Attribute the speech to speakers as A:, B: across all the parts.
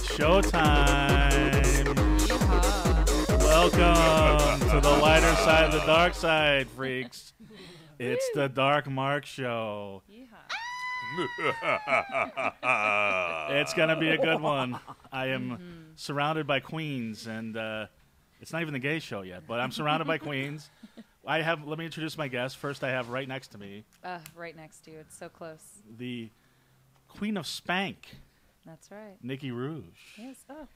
A: Showtime. Welcome to the lighter side of the dark side, freaks. It's the Dark Mark Show. It's going to be a good one. I am surrounded by queens, and it's not even the gay show yet, but I'm surrounded by queens. Let me introduce my guest. First, I have right next to me.
B: Right next to you. It's so close.
A: The Queen of Spank.
B: That's right.
A: Nikki Rouge.
B: Yes. Oh.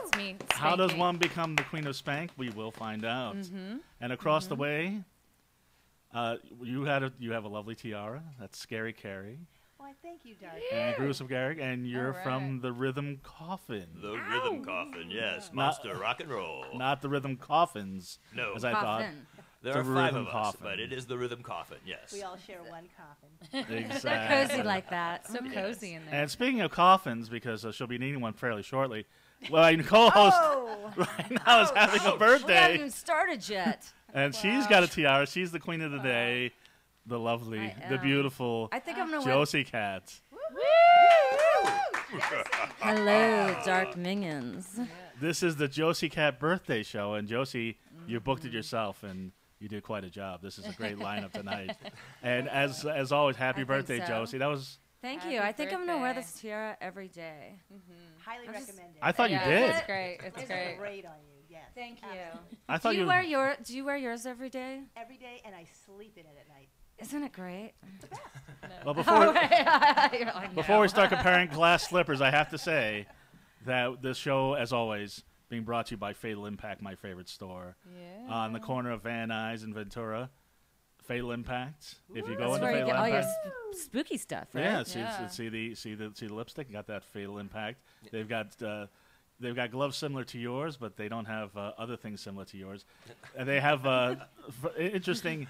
B: It's me.
A: How does one become the Queen of Spank? We will find out. And across the way, you have a lovely tiara. That's Scarrie Carrie.
C: Why, thank you, Dark.
A: And Gruesome Gereg, and you're from the Rythm Coffin.
D: The Rythm Coffin, yes. Monster rock and roll.
A: Not the Rhythm Coffins, as I thought.
D: There
A: The
D: are five
A: Rythm
D: of us,
A: Coffin.
D: but it is the Rhythm Coffin, yes.
C: We all share one coffin.
A: Exactly.
E: They're cozy like that.
B: So cozy in there.
A: And speaking of coffins, because she'll be needing one fairly shortly, my co-host right now is having a
E: We
A: birthday.
E: haven't even started yet.
A: And she's got a tiara. She's the queen of the day. The lovely, the beautiful
E: I think I'm going to wear...
A: Josi Kat.
E: Hello, Dark Minions.
A: This is the Josi Kat birthday show, and Josi, you booked it yourself, and you did quite a job. This is a great lineup tonight. And as always, happy birthday,
E: so.
A: Josi. That was...
E: Thank
B: Happy
E: you. I think I'm going to wear
B: birthday.
E: this tiara every day.
C: Highly recommend it.
A: I thought you did.
B: It's great. It's
C: It's
B: great.
C: great on you, yes.
E: Thank you.
C: Absolutely.
A: I thought
E: Do you wear yours every day?
C: Every day, and I sleep in it at night.
E: Isn't it great?
A: Well, before
E: You're like,
A: before
E: no.
A: we start comparing glass slippers, I have to say that this show, as always, being brought to you by Fatal Impact, my favorite store,
B: Yeah.
A: on the corner of Van Nuys and Ventura. Fatal Impact. If you go
E: That's
A: into
E: where you
A: Fatal
E: get all your
A: Impact,
E: spooky stuff, right?
A: yeah,
B: Yeah.
A: see the lipstick. Got that Fatal Impact. They've got gloves similar to yours, but they don't have other things similar to yours. And they have interesting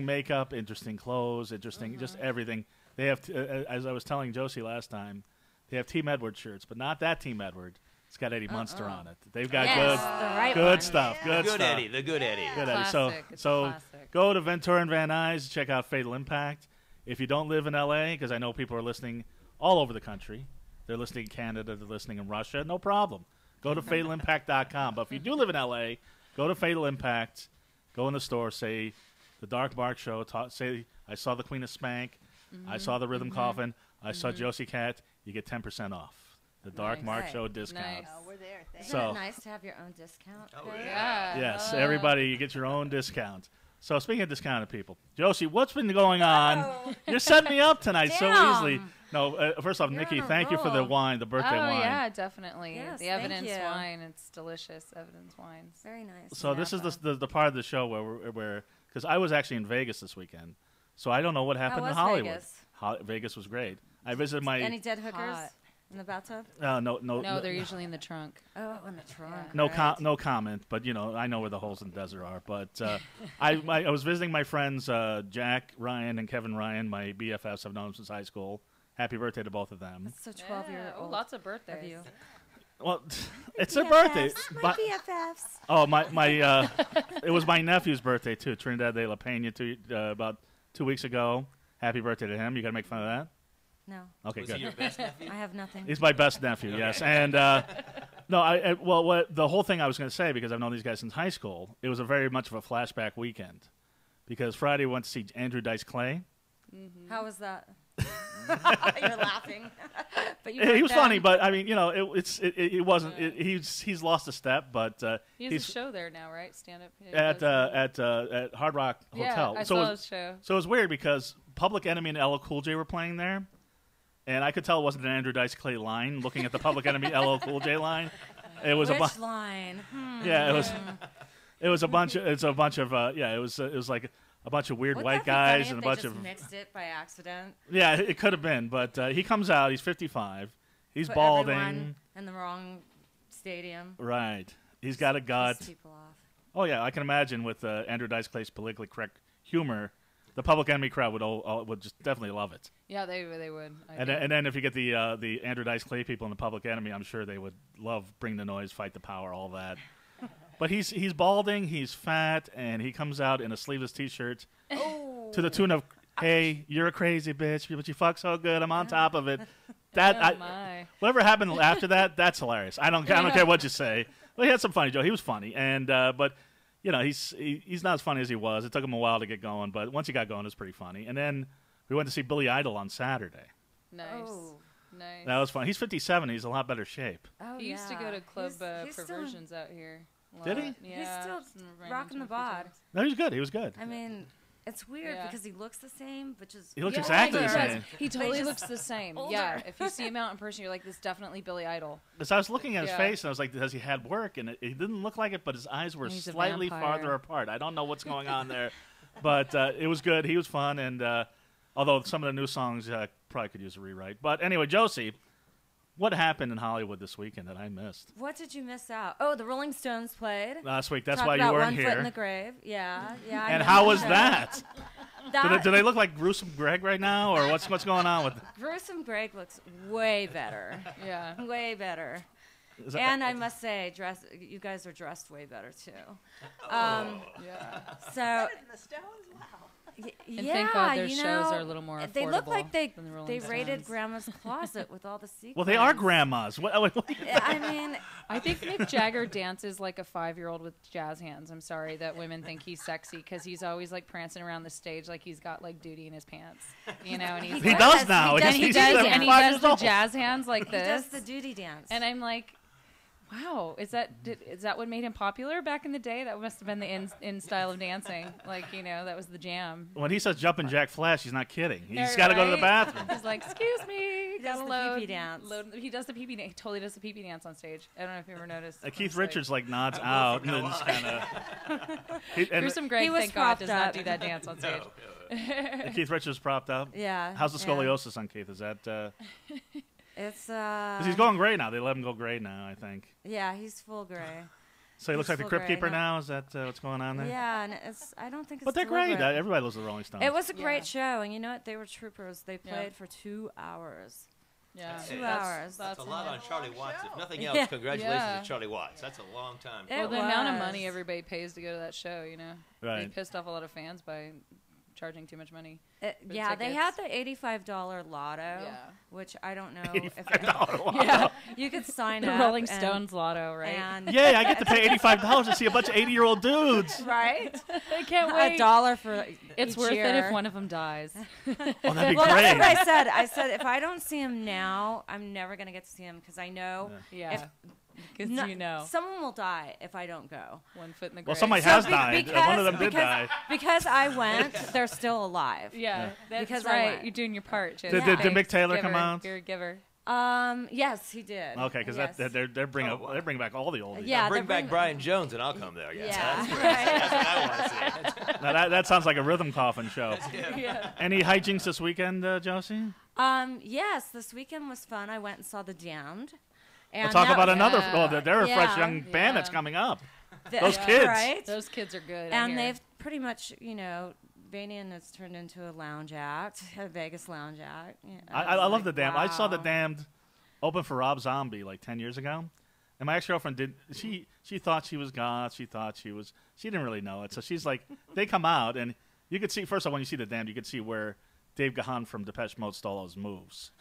A: makeup, interesting clothes, interesting just everything. They have, as I was telling Josi last time, they have Team Edward shirts, but not that Team Edward. It's got Eddie Munster on it. They've got
E: Yes, the right
A: good
E: one.
A: stuff.
C: Yeah.
A: Good
D: Good
A: stuff.
D: Eddie, the good Eddie.
A: Good Eddie.
B: Classic. It's a
A: So
B: classic.
A: go to Ventura and Van Nuys, check out Fatal Impact. If you don't live in L.A., because I know people are listening all over the country. They're listening in Canada. They're listening in Russia. No problem. Go to fatalimpact.com. But if you do live in L.A., go to Fatal Impact. Go in the store. Say the Dark Mark Show. Say I saw the Queen of Spank. I saw the Rythm Coffin. I saw Josi Kat. You get 10% off. The Dark
B: Nice.
A: Mark
E: Right.
A: Show discount.
B: Nice.
C: Oh, we're there. Thank
E: Isn't
A: So-
E: it nice to have your own discount?
D: Oh,
E: code?
D: yeah.
A: Yes, everybody, you get your own discount. So speaking of discounted people, Josi, what's been going on? You're setting me up tonight so
E: Damn.
A: easily. No, first off,
E: You're
A: Nikki,
E: on a
A: thank you for the
E: roll.
A: wine, the birthday
B: Oh,
A: wine.
B: yeah, definitely.
E: Yes,
B: the
E: thank
B: evidence
E: you.
B: wine. It's delicious. Evidence wines.
E: Very nice.
A: So this is the part of the show where because I was actually in Vegas this weekend, so I don't know what happened
E: was
A: in Hollywood.
E: Vegas?
A: Vegas was great. I visited my
E: Any dead hookers
B: Hot.
E: in the bathtub?
B: No, they're usually in the trunk.
E: Oh, in the trunk.
A: No,
E: right.
A: no comment, but I know where the holes in the desert are. But I was visiting my friends Jack Ryan and Kevin Ryan, my BFFs. I've known them since high school. Happy birthday to both of them.
E: That's so 12-year-old.
B: Lots of
E: of
B: birthdays.
E: you.
A: Well, it's their birthday.
E: My BFFs.
A: Oh, it was my nephew's birthday too. Trinidad de la Pena about 2 weeks ago. Happy birthday to him. You got to make fun of that.
E: No,
A: Okay,
D: Was
A: good.
D: he your best nephew?
E: I have nothing.
A: He's my best nephew, yes. And the whole thing I was going to say, because I've known these guys since high school, it was a very much of a flashback weekend. Because Friday we went to see Andrew Dice Clay.
E: How was that? You're laughing. But you
A: He
E: weren't
A: was
E: there.
A: funny, but I mean, it wasn't. He's lost a step, but
B: He has
A: he's
B: a show there now, right? Stand up.
A: at Hard Rock Hotel.
B: Yeah, I
A: so
B: saw
A: it was,
B: his show.
A: So it was weird because Public Enemy and LL Cool J were playing there, and I could tell it wasn't an Andrew Dice Clay line. Looking at the Public Enemy LL Cool J line, it was
E: Which
A: a bunch.
E: line?
A: Yeah, it was a bunch of. It's a bunch of. It was like a bunch of weird
E: Wouldn't
A: white
E: that be funny
A: guys
E: if
A: and a
E: they
A: bunch
E: just
A: of.
E: mixed it by accident.
A: Yeah, it could have been, but he comes out. He's 55. He's
E: Put
A: balding.
E: everyone in the wrong stadium.
A: Right. He's got a gut.
E: Piss people off.
A: Oh yeah, I can imagine with Andrew Dice Clay's politically correct humor, the Public Enemy crowd would just definitely love it.
B: Yeah, they would.
A: And then if you get the Andrew Dice Clay people in the Public Enemy, I'm sure they would love Bring the Noise, Fight the Power, all that. But he's balding, he's fat, and he comes out in a sleeveless T-shirt to the tune of "Hey, you're a crazy bitch, but you fuck so good, I'm on top of it."
B: My.
A: Whatever happened after that, that's hilarious. I don't care what you say. Well, he had some funny jokes. He was funny, and but you know he's not as funny as he was. It took him a while to get going, but once he got going, it was pretty funny. And then we went to see Billy Idol on Saturday.
B: Nice.
E: Oh.
B: Nice.
A: That was fun. He's 57. He's a lot better shape.
E: Oh,
B: He used to go to Club
E: He's still-
B: Perversions out here. a
A: Did
B: lot.
A: he?
B: Yeah.
E: He's still
B: ran
E: rocking
B: into
E: the
B: him a few
E: bod.
B: times.
A: No, he was good. He was good.
E: I mean, it's weird
B: Yeah.
E: because he looks the same, but just
A: He looks
B: Yeah,
A: exactly
B: he
A: the
B: does.
A: same.
B: He totally
E: just
B: looks the same.
E: older.
B: Yeah. If you see him out in person, you're like, this is definitely Billy Idol.
A: Because I was looking at his
B: Yeah.
A: face, and I was like, "Has he had work?" And it didn't look like it, but his eyes were
B: He's a
A: slightly
B: vampire.
A: farther apart. I don't know what's going on there, but it was good. He was fun, and although some of the new songs probably could use a rewrite. But anyway, Josie, what happened in Hollywood this weekend that I missed?
E: what did you miss out? Oh, the Rolling Stones played.
A: Last week, that's
E: Talked
A: why you
E: about
A: weren't
E: One
A: here.
E: Foot in the Grave. Yeah, yeah. I
A: And
E: know
A: how
E: the
A: was
E: show.
A: that?
E: That
A: Do they look like Gruesome Gereg right now, or what's going on with?
E: Gruesome Greg looks way better.
B: Yeah.
E: Way better.
A: Is that-
E: And I must say, you guys are dressed way better too.
B: Yeah.
E: So
C: Better than the Stones? Wow.
B: And
E: yeah,
B: thank God their
E: you
B: shows
E: know,
B: are a little more affordable.
E: They look like they
B: than the Rolling
E: raided
B: Stones.
E: Grandma's closet with all the sequins.
A: well, they are grandmas. What
E: I mean,
B: I think Mick Jagger dances like a 5-year-old with jazz hands. I'm sorry that women think he's sexy because he's always like prancing around the stage like he's got like duty in his pants, you know. And he's
A: he
B: like,
A: does now.
E: He does-
B: and he
A: He's
B: does,
A: 75
B: and he does
A: years
B: the
A: old.
B: jazz hands like
E: he
B: this.
E: does the duty dance.
B: And I'm like, wow, is that what made him popular back in the day? That must have been the in style of dancing. Like, you know, that was the jam.
A: When he says jumping jack flash, he's not kidding. He's
B: Right,
A: got to go to the
B: right?
A: bathroom.
B: He's like, excuse me,
E: does
B: gotta
E: the
B: load.
E: pee-pee dance.
B: He does the pee-pee dance. He totally does the pee-pee dance on stage. I don't know if you ever noticed. on
A: Keith
B: stage.
A: Richards like nods
D: I will
A: out
D: from
A: and then
D: now
A: just
D: on.
A: kind of.
B: Gruesome Greg,
E: He was
B: thank God,
E: propped
B: does not
E: up.
B: do that dance on stage.
A: Keith Richards propped up.
E: yeah.
A: How's the
E: yeah.
A: scoliosis on Keith? Is that?
E: It's
A: 'cause he's going gray now. They let him go gray now, I think.
E: yeah, he's full gray.
A: So he looks
E: He's
A: like the
E: full
A: Crypt
E: gray
A: Keeper
E: now.
A: now. Is that what's going on there?
E: Yeah, and I don't think it's
A: But they're great.
E: deliberate.
A: Everybody loves the Rolling Stones.
E: It was a great
B: Yeah.
E: show, and you know what? They were troopers. They
B: Yeah.
E: played for 2 hours.
B: Yeah,
D: That's
E: 2 hours.
D: That's a lot on
C: a
D: Charlie
C: long
D: Watts.
C: show.
D: If nothing else,
E: Yeah.
D: congratulations
B: Yeah.
D: to Charlie Watts. That's a long time.
E: It
B: well, the amount of
E: was.
B: money everybody pays to go to that show, you know, they
A: Right.
B: pissed off a lot of fans by charging too much money.
E: The
B: tickets.
E: they had the $85 lotto,
B: Yeah.
E: which I don't know
A: $85
B: Yeah,
E: you could sign
B: the
E: up.
B: Rolling
E: and-
B: Stones lotto, right?
E: And
A: Yay! I get to pay $85 to see a bunch of 80-year-old dudes.
E: right,
B: I can't wait.
E: $1 for
B: It's
E: each
B: worth
E: year.
B: it if one of them dies.
A: Oh, that'd be
E: Well, that's what
A: great.
E: I said. I said if I don't see him now, I'm never gonna get to see him because I know
B: Yeah, because
E: no-
B: you know,
E: someone will die if I don't go.
B: 1 foot in the grave.
A: Well, somebody
E: So
A: has
E: be-
A: died.
E: because-
A: One of them did
E: because-
A: die.
E: Because I went, they're still alive.
B: Yeah, that's
E: Because I
B: right.
E: went.
B: You're doing your part. Jen.
A: Did
B: Thanks.
A: Mick Taylor
B: Giver.
A: come out?
B: You're a giver.
E: Yes, he did.
A: Okay, because
E: yes.
A: they're bringing
D: Oh, wow.
A: they're bringing back all the oldies.
E: Yeah,
D: Bring
E: they're
D: back Brian Jones and I'll come there. I guess.
E: Yeah,
D: That's,
E: right.
D: that's what I want to see.
A: Now that sounds like a Rythm Coffin show.
B: Yeah.
A: Any hijinks this weekend, Josie?
E: Yes, this weekend was fun. I went and saw The Damned.
A: We'll
E: And
A: talk
E: that
A: about
E: was-
A: another.
B: Yeah.
A: Oh, they're a fresh
E: Yeah.
A: young band that's
B: Yeah.
A: coming up.
E: Those
A: kids.
E: right?
B: Those kids are good. I
E: And
B: hear.
E: they've pretty much, Vanian has turned into a lounge act, a Vegas lounge act. Yeah,
A: I
E: was
A: love
E: like,
A: the Damned. I saw the
E: wow.
A: Damned open for Rob Zombie like 10 years ago, and my ex-girlfriend did. She thought she was goth. She didn't really know it. So she's like, they come out and you could see. First of all, when you see the Damned, you could see where Dave Gahan from Depeche Mode stole those moves.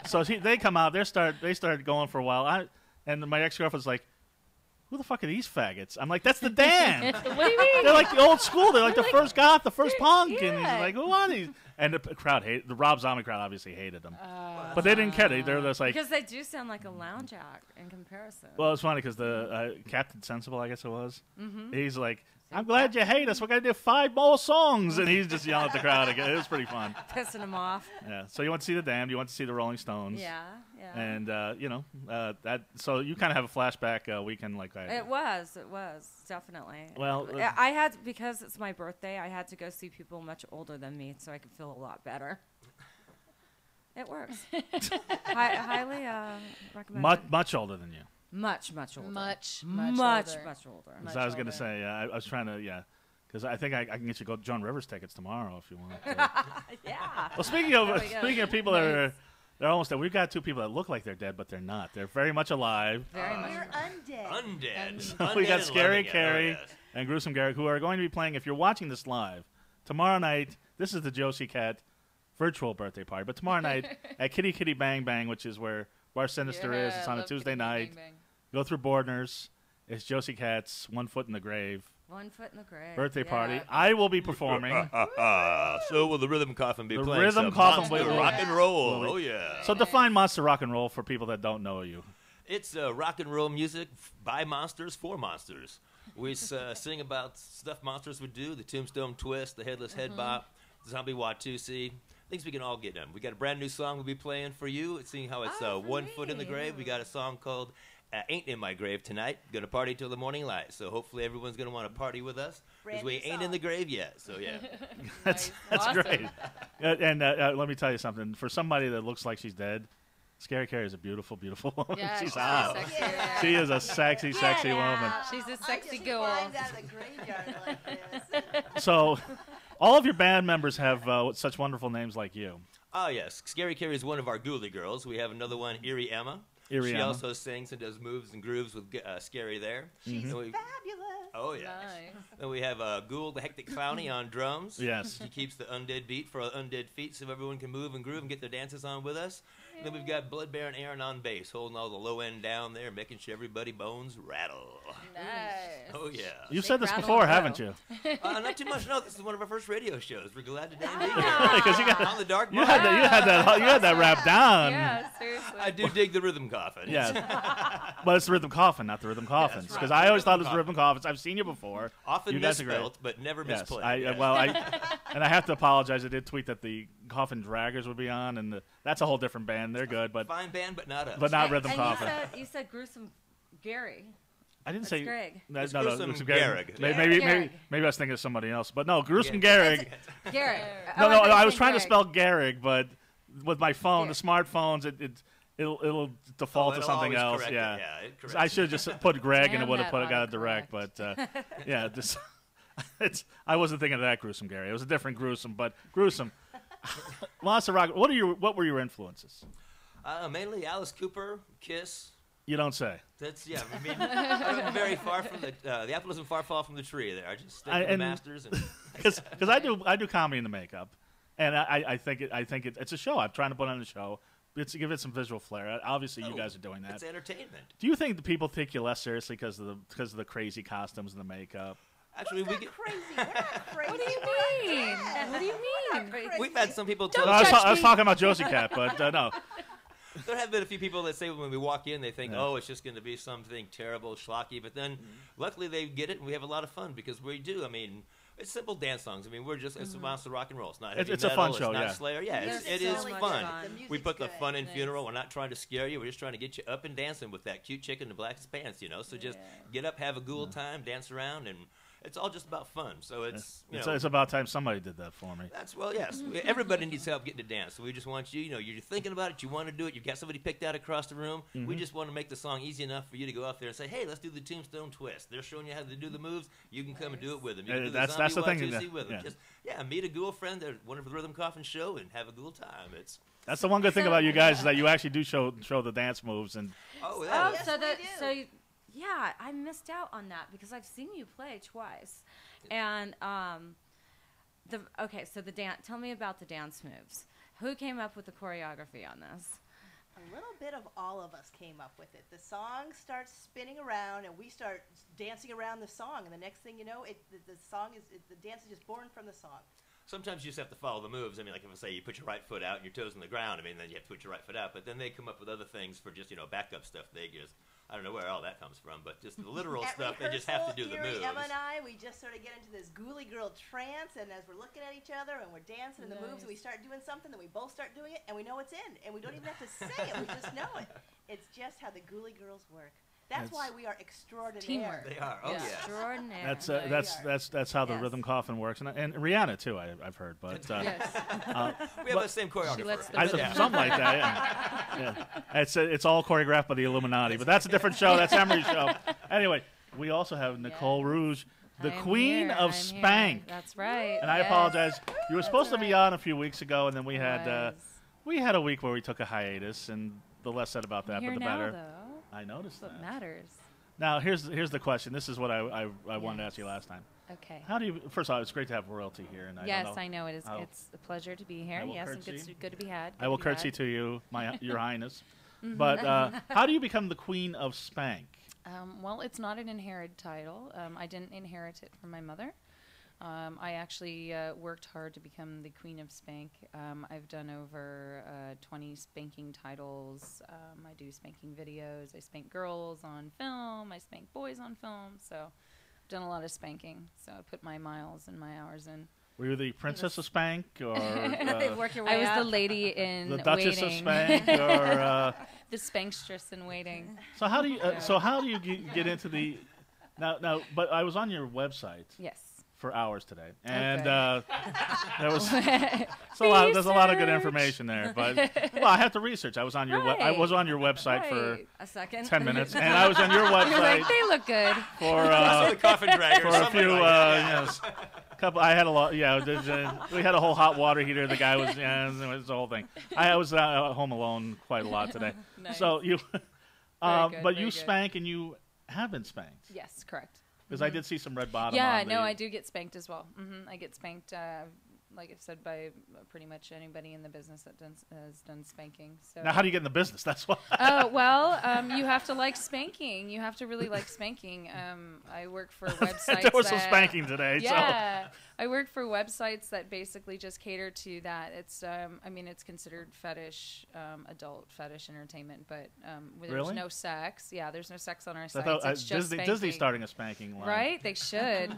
A: So they come out. They start going for a while. And my ex-girlfriend's like, who the fuck are these faggots? I'm like, that's the Damned.
B: what do you mean?
A: They're like the old school. They're like the first goth, the first punk. And he's
E: yeah.
A: like, who are these? And the crowd the Rob Zombie crowd obviously hated them. But they didn't care. They're just like,
E: Because they do sound like a lounge act in comparison.
A: well, it's funny because the Captain Sensible, I guess it was, he's like, I'm glad you hate us. We're going to do 5 more songs. And he's just yelling at the crowd again. It was pretty fun.
E: Pissing them off.
A: Yeah. So you went to see the Damned. You went to see the Rolling Stones.
E: Yeah, yeah.
A: And, that. So you kind of have a flashback weekend like I
E: It was, definitely.
A: Well,
E: I had, because it's my birthday, I had to go see people much older than me so I could feel a lot better. It works. Highly recommend.
A: much older than you.
E: Much older.
B: Much
E: much
B: older.
E: older.
B: Much
A: So I was going to
B: older.
A: say, I was trying to, because I think I can get you Joan Rivers tickets tomorrow if you want.
E: Yeah.
A: Well, speaking
E: There we go.
A: of people that are, they're almost dead. We've got 2 people that look like they're dead, but they're not. They're very much alive.
E: Very much.
C: You're undead.
D: Undead.
A: We
D: Undead
A: got
D: and
A: Scarrie,
D: living it.
A: Carrie,
D: Oh, yes.
A: and Gruesome Gereg, who are going to be playing. If you're watching this live tomorrow night, this is the Josi Kat virtual birthday party. But tomorrow night at Kitty Kitty Bang Bang, which is where Bar Sinister is. It's on a
B: love
A: Tuesday
B: Kitty
A: night.
B: Bang Bang.
A: Go through Bordner's. It's Josi Kat's 1 Foot in the Grave
E: 1 foot in the grave.
A: birthday
E: Yeah.
A: party. I will be performing.
D: So will the Rythm Coffin be
A: The
D: playing
A: Rythm
D: some
A: Coffin
D: monster
A: will be-
D: rock and roll?
A: will
D: Oh,
A: be-
D: yeah.
A: So define monster rock and roll for people that don't know you.
D: It's rock and roll music by monsters for monsters. We sing about stuff monsters would do, the tombstone twist, the headless head bop, the zombie Watusi, things we can all get done. We got a brand new song we'll be playing for you, seeing how it's
E: Oh, for
D: 1 foot in the
E: me.
D: grave. We got a song called Ain't in My Grave tonight. Going to party till the morning light. So hopefully everyone's going to want to party with us because
C: Brand
D: we
C: new
D: ain't in
C: song.
D: the grave yet. So yeah.
A: That's
B: Awesome.
A: great. And let me tell you something. For somebody that looks like she's dead, Scarrie Carrie is a beautiful, beautiful woman.
B: Yeah,
A: she's
B: she's
A: hot.
B: sexy.
C: Yeah.
A: She is a sexy, sexy woman.
B: She's a sexy
C: I just
B: girl.
C: climbed out of the graveyard like this.
A: So, all of your band members have such wonderful names like you.
D: Oh, yes. Scarrie Carrie is one of our ghoulie girls. We have another one, Eerie Emma.
A: Eerie
D: she
A: Emma.
D: also sings and does moves and grooves with Scarrie there.
C: She's
D: And we-
C: fabulous.
D: Oh, yeah.
B: Nice.
D: Then we have Ghoul, the Hectic Clowny on drums.
A: Yes.
D: He keeps the undead beat for our undead feet so everyone can move and groove and get their dances on with us. And then we've got Blood Baron Aaron on bass, holding all the low end down there, making sure everybody bones rattle.
B: Nice.
D: Oh, yeah.
A: You've
E: Shake,
A: said this
E: rattle,
A: before,
E: and
A: haven't
E: roll.
A: you?
D: Not too much. No, this is one of our first radio shows. We're glad to be here.
A: Because you got
D: On the dark
A: you had
D: bar.
A: you had that wrapped down.
B: Yeah, seriously.
D: I do dig the Rythm Coffin.
A: Yes. But it's the Rythm Coffin, not the Rhythm Coffins.
D: right.
A: Because I always thought it was the
D: Rythm
A: Rhythm Coffins. I've seen you before.
D: Often
A: You guys are great.
D: misspelled, but never
A: Yes.
D: misplayed. Yes.
A: Well, and I have to apologize. I did tweet that the Coffin Draggers would be on, and that's a whole different band. They're good, but
D: Fine band, but not us.
A: not Rythm
E: And
A: Coffin.
E: you said Gruesome Gary.
A: I didn't
E: That's
A: say
E: Greg.
A: No,
D: It's
A: no,
D: Gruesome
A: it's
D: Gereg.
A: Maybe
E: Gereg.
A: I was thinking of somebody else, but no, Gruesome
D: Yeah.
A: Gereg.
E: Garrett.
A: No,
E: Oh,
A: I
E: thought
A: was
E: you
A: trying to
E: said
A: spell Gereg, but with my phone,
E: Gereg.
A: the smartphones, it'll default to
D: it'll
A: something
D: always
A: else.
D: correct it.
A: Yeah.
D: Yeah, it corrects
A: I
D: it.
A: should have just put Greg, and it
B: Damn
A: would have
B: that
A: got it direct. But
B: autocorrect.
A: yeah, this I wasn't thinking of that Gruesome Gary. It was a different Gruesome, but Gruesome. Monster Rock. What were your influences?
D: Mainly Alice Cooper, Kiss.
A: You don't say.
D: That's yeah. I mean, I'm very far from the apple isn't far fall from the tree. There, I just stick with the
A: and-
D: masters. And
A: Because I do comedy in the makeup, and I think it's a show. I'm trying to put on a show. It's to give it some visual flair. Obviously, you guys are doing that.
D: It's entertainment.
A: Do you think the people take you less seriously because of the crazy costumes and the makeup?
D: Actually, we get,
C: Crazy. We're not crazy.
B: What do you
C: We're
B: mean?
C: not dead.
B: What do you
C: We're
B: mean?
C: not crazy.
D: we've had some people tell
A: No,
D: us.
A: I was talking about Josi Kat, but no.
D: There have been a few people that say when we walk in, they think,
A: Yeah.
D: "Oh, it's just going to be something terrible, schlocky." But then, luckily, they get it, and we have a lot of fun because we do. I mean, it's simple dance songs. I mean, we're just it's monster rock and roll. It's not heavy
A: It's a
D: metal.
A: fun show,
D: It's not
A: yeah.
D: Slayer. Yeah,
E: There's
D: it
E: so
D: is
E: much
D: fun.
E: fun.
C: The
D: We
C: music's
D: put the
C: good.
D: fun in
B: Nice.
D: funeral. We're not trying to scare you. We're just trying to get you up and dancing with that cute chick in the blackest pants. So just get up, have a ghoul time, dance around, and it's all just about fun. So it's
A: It's about time somebody did that for me.
D: That's yes. Everybody needs help getting to dance. So we just want you. You're thinking about it. You want to do it. You've got somebody picked out across the room. We just want to make the song easy enough for you to go out there and say, "Hey, let's do the tombstone twist." They're showing you how to do the moves. You can come and do it with them. You can do the
A: That's
D: zombie
A: the thing,
D: Watusi with them.
A: yeah.
D: Just meet a ghoul friend at one of the Rythm Coffin show and have a ghoul time. It's
A: That's the one good thing about you guys is that you actually do show the dance moves and
E: Oh,
C: Yes,
E: so
C: we
E: that
C: do.
E: yeah, I missed out on that because I've seen you play twice, and so the dance. Tell me about the dance moves. Who came up with the choreography on this?
C: A little bit of all of us came up with it. The song starts spinning around, and we start dancing around the song. And the next thing you know, the song the dance is just born from the song.
D: sometimes you just have to follow the moves. I mean, like if I say you put your right foot out and your toes on the ground, I mean, then you have to put your right foot out. But then they come up with other things for just backup stuff. They just I don't know where all that comes from, but just the literal
C: At
D: stuff. They just have to do the
C: Eerie,
D: moves.
C: Emma and I, we just sort of get into this ghoulie girl trance, and as we're looking at each other and we're dancing in the moves, and we start doing something, then we both start doing it, and we know it's in, and we don't even have to say it, we just know it. It's just how the ghoulie girls work. That's why we are extraordinary.
B: Teamwork.
D: They are. Oh
B: Yeah.
D: yeah.
E: Extraordinary.
A: That's how the
C: Yes.
A: Rythm Coffin works, and Rihanna too. I've heard, but
B: Yes.
D: We have the same choreographer.
B: She lets the
A: I,
B: rhythm
A: something like that. Yeah. It's all choreographed by the Illuminati, but that's a different show. That's Emery's show. Anyway, we also have Nicole Rouge, the
B: I'm
A: Queen
B: here,
A: of
B: I'm
A: Spank.
B: here. That's right.
A: And I
B: Yes.
A: apologize. You were supposed to be
B: right.
A: on a few weeks ago, and then we had
B: Yes.
A: a week where we took a hiatus, and the less said about that,
B: I'm here
A: but the
B: now,
A: better.
B: though.
A: I noticed
B: That's
A: that.
B: what matters.
A: Now here's the question. This is what I wanted to ask you last time.
B: Okay.
A: How do you? First of all, it's great to have royalty here, and
B: I know it is. It's a pleasure to be here. Yes, and good to be had.
A: I will curtsy to you, Your Highness. But how do you become the Queen of Spank?
B: Well, it's not an inherited title. I didn't inherit it from my mother. I actually worked hard to become the Queen of Spank. I've done over 20 spanking titles. I do spanking videos. I spank girls on film. I spank boys on film. So I've done a lot of spanking. So I put my miles and my hours in.
A: Were you the Princess of Spank, or
E: Work your way
B: I was
E: up.
B: the lady in
A: the Duchess
B: waiting.
A: of Spank, or
B: the Spankstress in waiting.
A: so how do you get into the now? But I was on your website.
B: Yes.
A: For hours today, and
B: Okay.
A: there was there's a lot of good information there. But well, I have to research. I was on your I was on your website for
E: a second.
A: 10 minutes, and I was on your
B: You're like,
A: website
B: they look good.
A: for
D: the coffin dragger.
A: for a few yes, couple. I had a lot. Yeah, we had a whole hot water heater. The guy was it was the whole thing. I was home alone quite a lot today.
B: Nice.
A: So you,
B: Very good,
A: but
B: very
A: you
B: good.
A: spank and you have been spanked.
B: Yes, correct.
A: Because I did see some red bottom.
B: Yeah,
A: on
B: no,
A: the,
B: I do get spanked as well. I get spanked, like I've said, by pretty much anybody in the business that has done spanking. So.
A: Now, how do you get in the business? That's why.
B: Oh, well, you have to like spanking. You have to really like spanking. I work for websites.
A: There was some
B: that-
A: spanking today.
B: Yeah, I work for websites that basically just cater to that. It's, it's considered fetish, adult fetish entertainment, but there's
A: Really?
B: no sex. Yeah, there's no sex on our
A: So I
B: sites.
A: thought,
B: It's just
A: Disney's
B: spanking.
A: starting a spanking line.
B: Right? They should.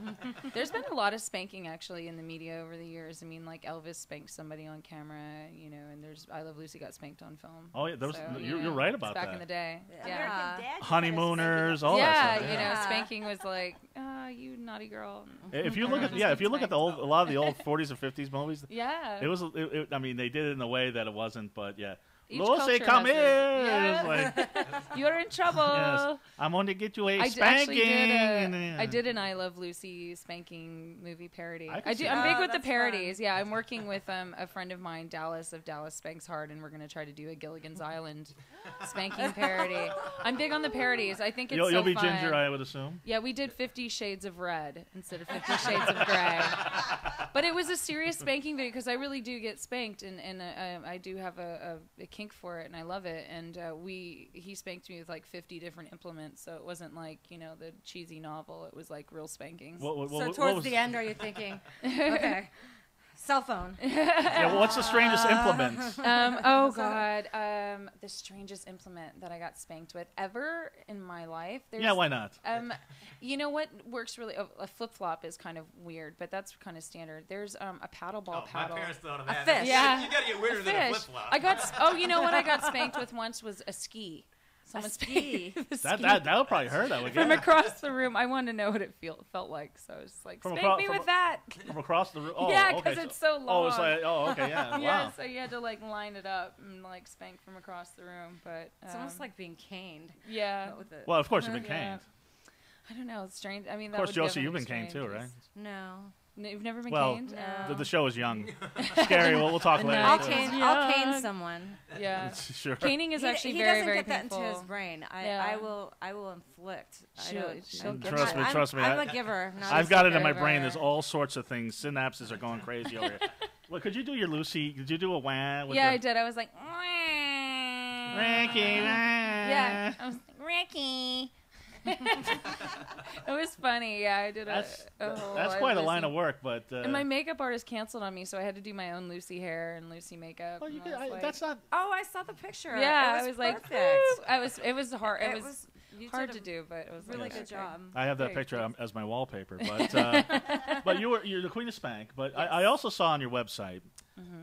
B: There's been a lot of spanking actually in the media over the years. I mean, like Elvis spanked somebody on camera, and there's I Love Lucy got spanked on film.
A: Oh yeah,
B: So,
A: you're right about
B: it's back
A: that.
B: in the day.
E: Yeah.
B: Yeah.
C: American Dad just had a
A: Honeymooners, all
B: Yeah,
A: that stuff.
E: Yeah.
B: spanking was like, you naughty girl.
A: If you look at a lot of the old 40s and 50s movies,
B: Yeah.
A: it was. I mean, they did it in a way that it wasn't, but yeah.
B: Each
A: Lucy,
B: culture
A: come
B: has
A: here.
B: it.
A: It was
B: Yeah.
A: like,
B: You're in trouble.
A: yes, I'm going to get you a
B: I
A: spanking.
B: I did an I Love Lucy spanking movie parody.
A: I can see
B: I'm
A: that.
B: big
E: Oh,
B: with the
E: that's
B: parodies. Yeah, I'm working with a friend of mine, Dallas of Dallas Spanks Hard, and we're going to try to do a Gilligan's Island spanking parody. I'm big on the parodies. I think it's
A: You'll be
B: fun.
A: Ginger, I would assume.
B: Yeah, we did 50 Shades of Red instead of 50 Shades of Grey. But it was a serious spanking video because I really do get spanked, and I do have a kink for it, and I love it. And he spanked me with like 50 different implements, so it wasn't like the cheesy novel. It was like real spankings.
E: So
A: what
E: towards
A: was-
E: the end, are you thinking, okay, cell phone?
A: Yeah, well, what's the strangest implement?
B: Oh God, the strangest implement that I got spanked with ever in my life.
A: Yeah, why not?
B: You know what works really? A flip flop is kind of weird, but that's kind of standard. There's a paddle ball
D: My
B: paddle.
D: parents thought of that.
E: fish.
B: Yeah.
D: You gotta get weirder than a
B: Fish.
D: flip flop.
B: I got. You know what I got spanked with once was a ski. Someone
E: ski?
B: spanked me with a
A: That
B: ski
A: that would probably hurt. I would
B: from
A: guess.
B: across the room. I wanted to know what it felt like, so I was just like,
A: From
B: spank
A: across-
B: me
A: from
B: with
A: a-
B: that.
A: From across the room. Oh,
B: Yeah,
A: okay,
B: 'cause it's so
A: Oh, it's
B: long.
A: like okay, yeah.
B: Yeah,
A: Wow.
B: so you had to like line it up and like spank from across the room, but
E: It's almost like being caned.
B: yeah.
E: But with it.
A: Well, of course you've been
B: Yeah.
A: caned.
B: I don't know. It's strange. I mean,
A: Of
B: that
A: course,
B: would
A: Josie,
B: definitely
A: you've
B: be
A: been caned too,
B: strange.
A: right?
E: No.
B: You've never been
A: Well,
B: caned?
E: No.
A: The show is young. Scarrie. We'll talk
B: No.
A: later.
E: I'll
B: It's
E: cane.
B: young.
E: I'll cane someone.
B: Yeah.
A: Sure.
B: Caning is
E: He-
B: actually
E: he
B: very,
E: doesn't
B: very
E: get that
B: painful.
E: into his brain.
B: Yeah.
E: I will inflict.
B: She'll get
A: Trust
B: that.
A: me, trust me.
E: I'm a giver. Not
A: I've
E: a
A: got it in my
E: taker.
A: brain. There's all sorts of things. Synapses are going crazy over here. Well, could you do your Lucy? Did you do a wah? With
B: Yeah,
A: the,
B: I did. I was like,
A: Ricky,
B: yeah. I was like, Ricky. It was funny. Yeah, I did
A: That's
B: a whole
A: that's
B: I
A: quite a
B: Lucy.
A: line of work, but
B: And my makeup artist canceled on me, so I had to do my own Lucy hair and Lucy makeup.
A: well, you
B: and
A: could,
B: I was like,
A: that's not.
E: Oh, I saw the picture.
B: yeah,
E: It
B: I was like,
E: perfect.
B: woo. It was hard. It
E: It
B: was
E: you
B: hard
E: did
B: to
E: a
B: do, but it was
E: Really
B: like,
E: good
B: okay.
E: job.
A: I have that
B: Very
A: picture
B: pleased.
A: as my wallpaper, but you're the Queen of Spank. But I also saw on your website,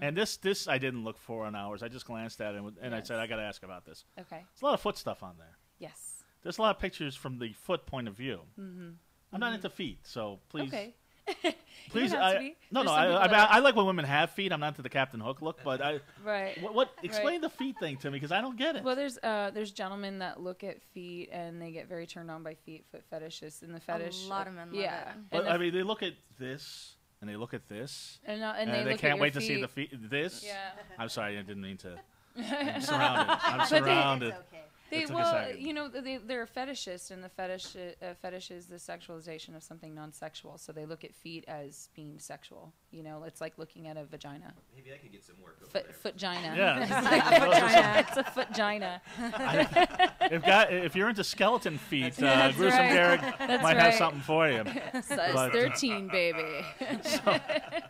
A: and this I didn't look for on ours. I just glanced at it and I
B: Yes.
A: said I got to ask about this.
B: Okay.
A: There's a lot of foot stuff on there.
B: Yes.
A: There's a lot of pictures from the foot point of view. I'm not into feet, so please.
B: Okay.
A: Please,
B: You don't have to be.
A: no,
B: There's
A: no.
B: some people that are.
A: I like when women have feet. I'm not into the Captain Hook look, but
B: Right.
A: what explain the feet thing to me because I don't get it.
B: Well, there's gentlemen that look at feet and they get very turned on by foot fetishists, and the fetish.
E: lot of men love
B: Yeah.
E: it.
A: But,
B: And the
A: I mean, they look at this and they look at this,
B: and
A: and
B: they
A: they
B: look
A: can't
B: at your
A: wait to see
B: feet.
A: the feet. This.
B: Yeah.
A: I'm sorry, I didn't mean to. I'm surrounded. I'm
B: But they-
A: surrounded.
C: It's okay.
B: They
A: took a
B: well,
A: second.
B: you know, they're a fetishist, and the fetish is the sexualization of something non-sexual. So they look at feet as being sexual. You know, it's like looking at a vagina.
D: Maybe I could get some work over there.
B: Footgina.
A: Yeah.
B: It's a footgina.
A: If you're into skeleton feet,
B: That's
A: Gruesome
B: right.
A: Gereg might have something for you.
B: Size
A: But-
B: 13, baby.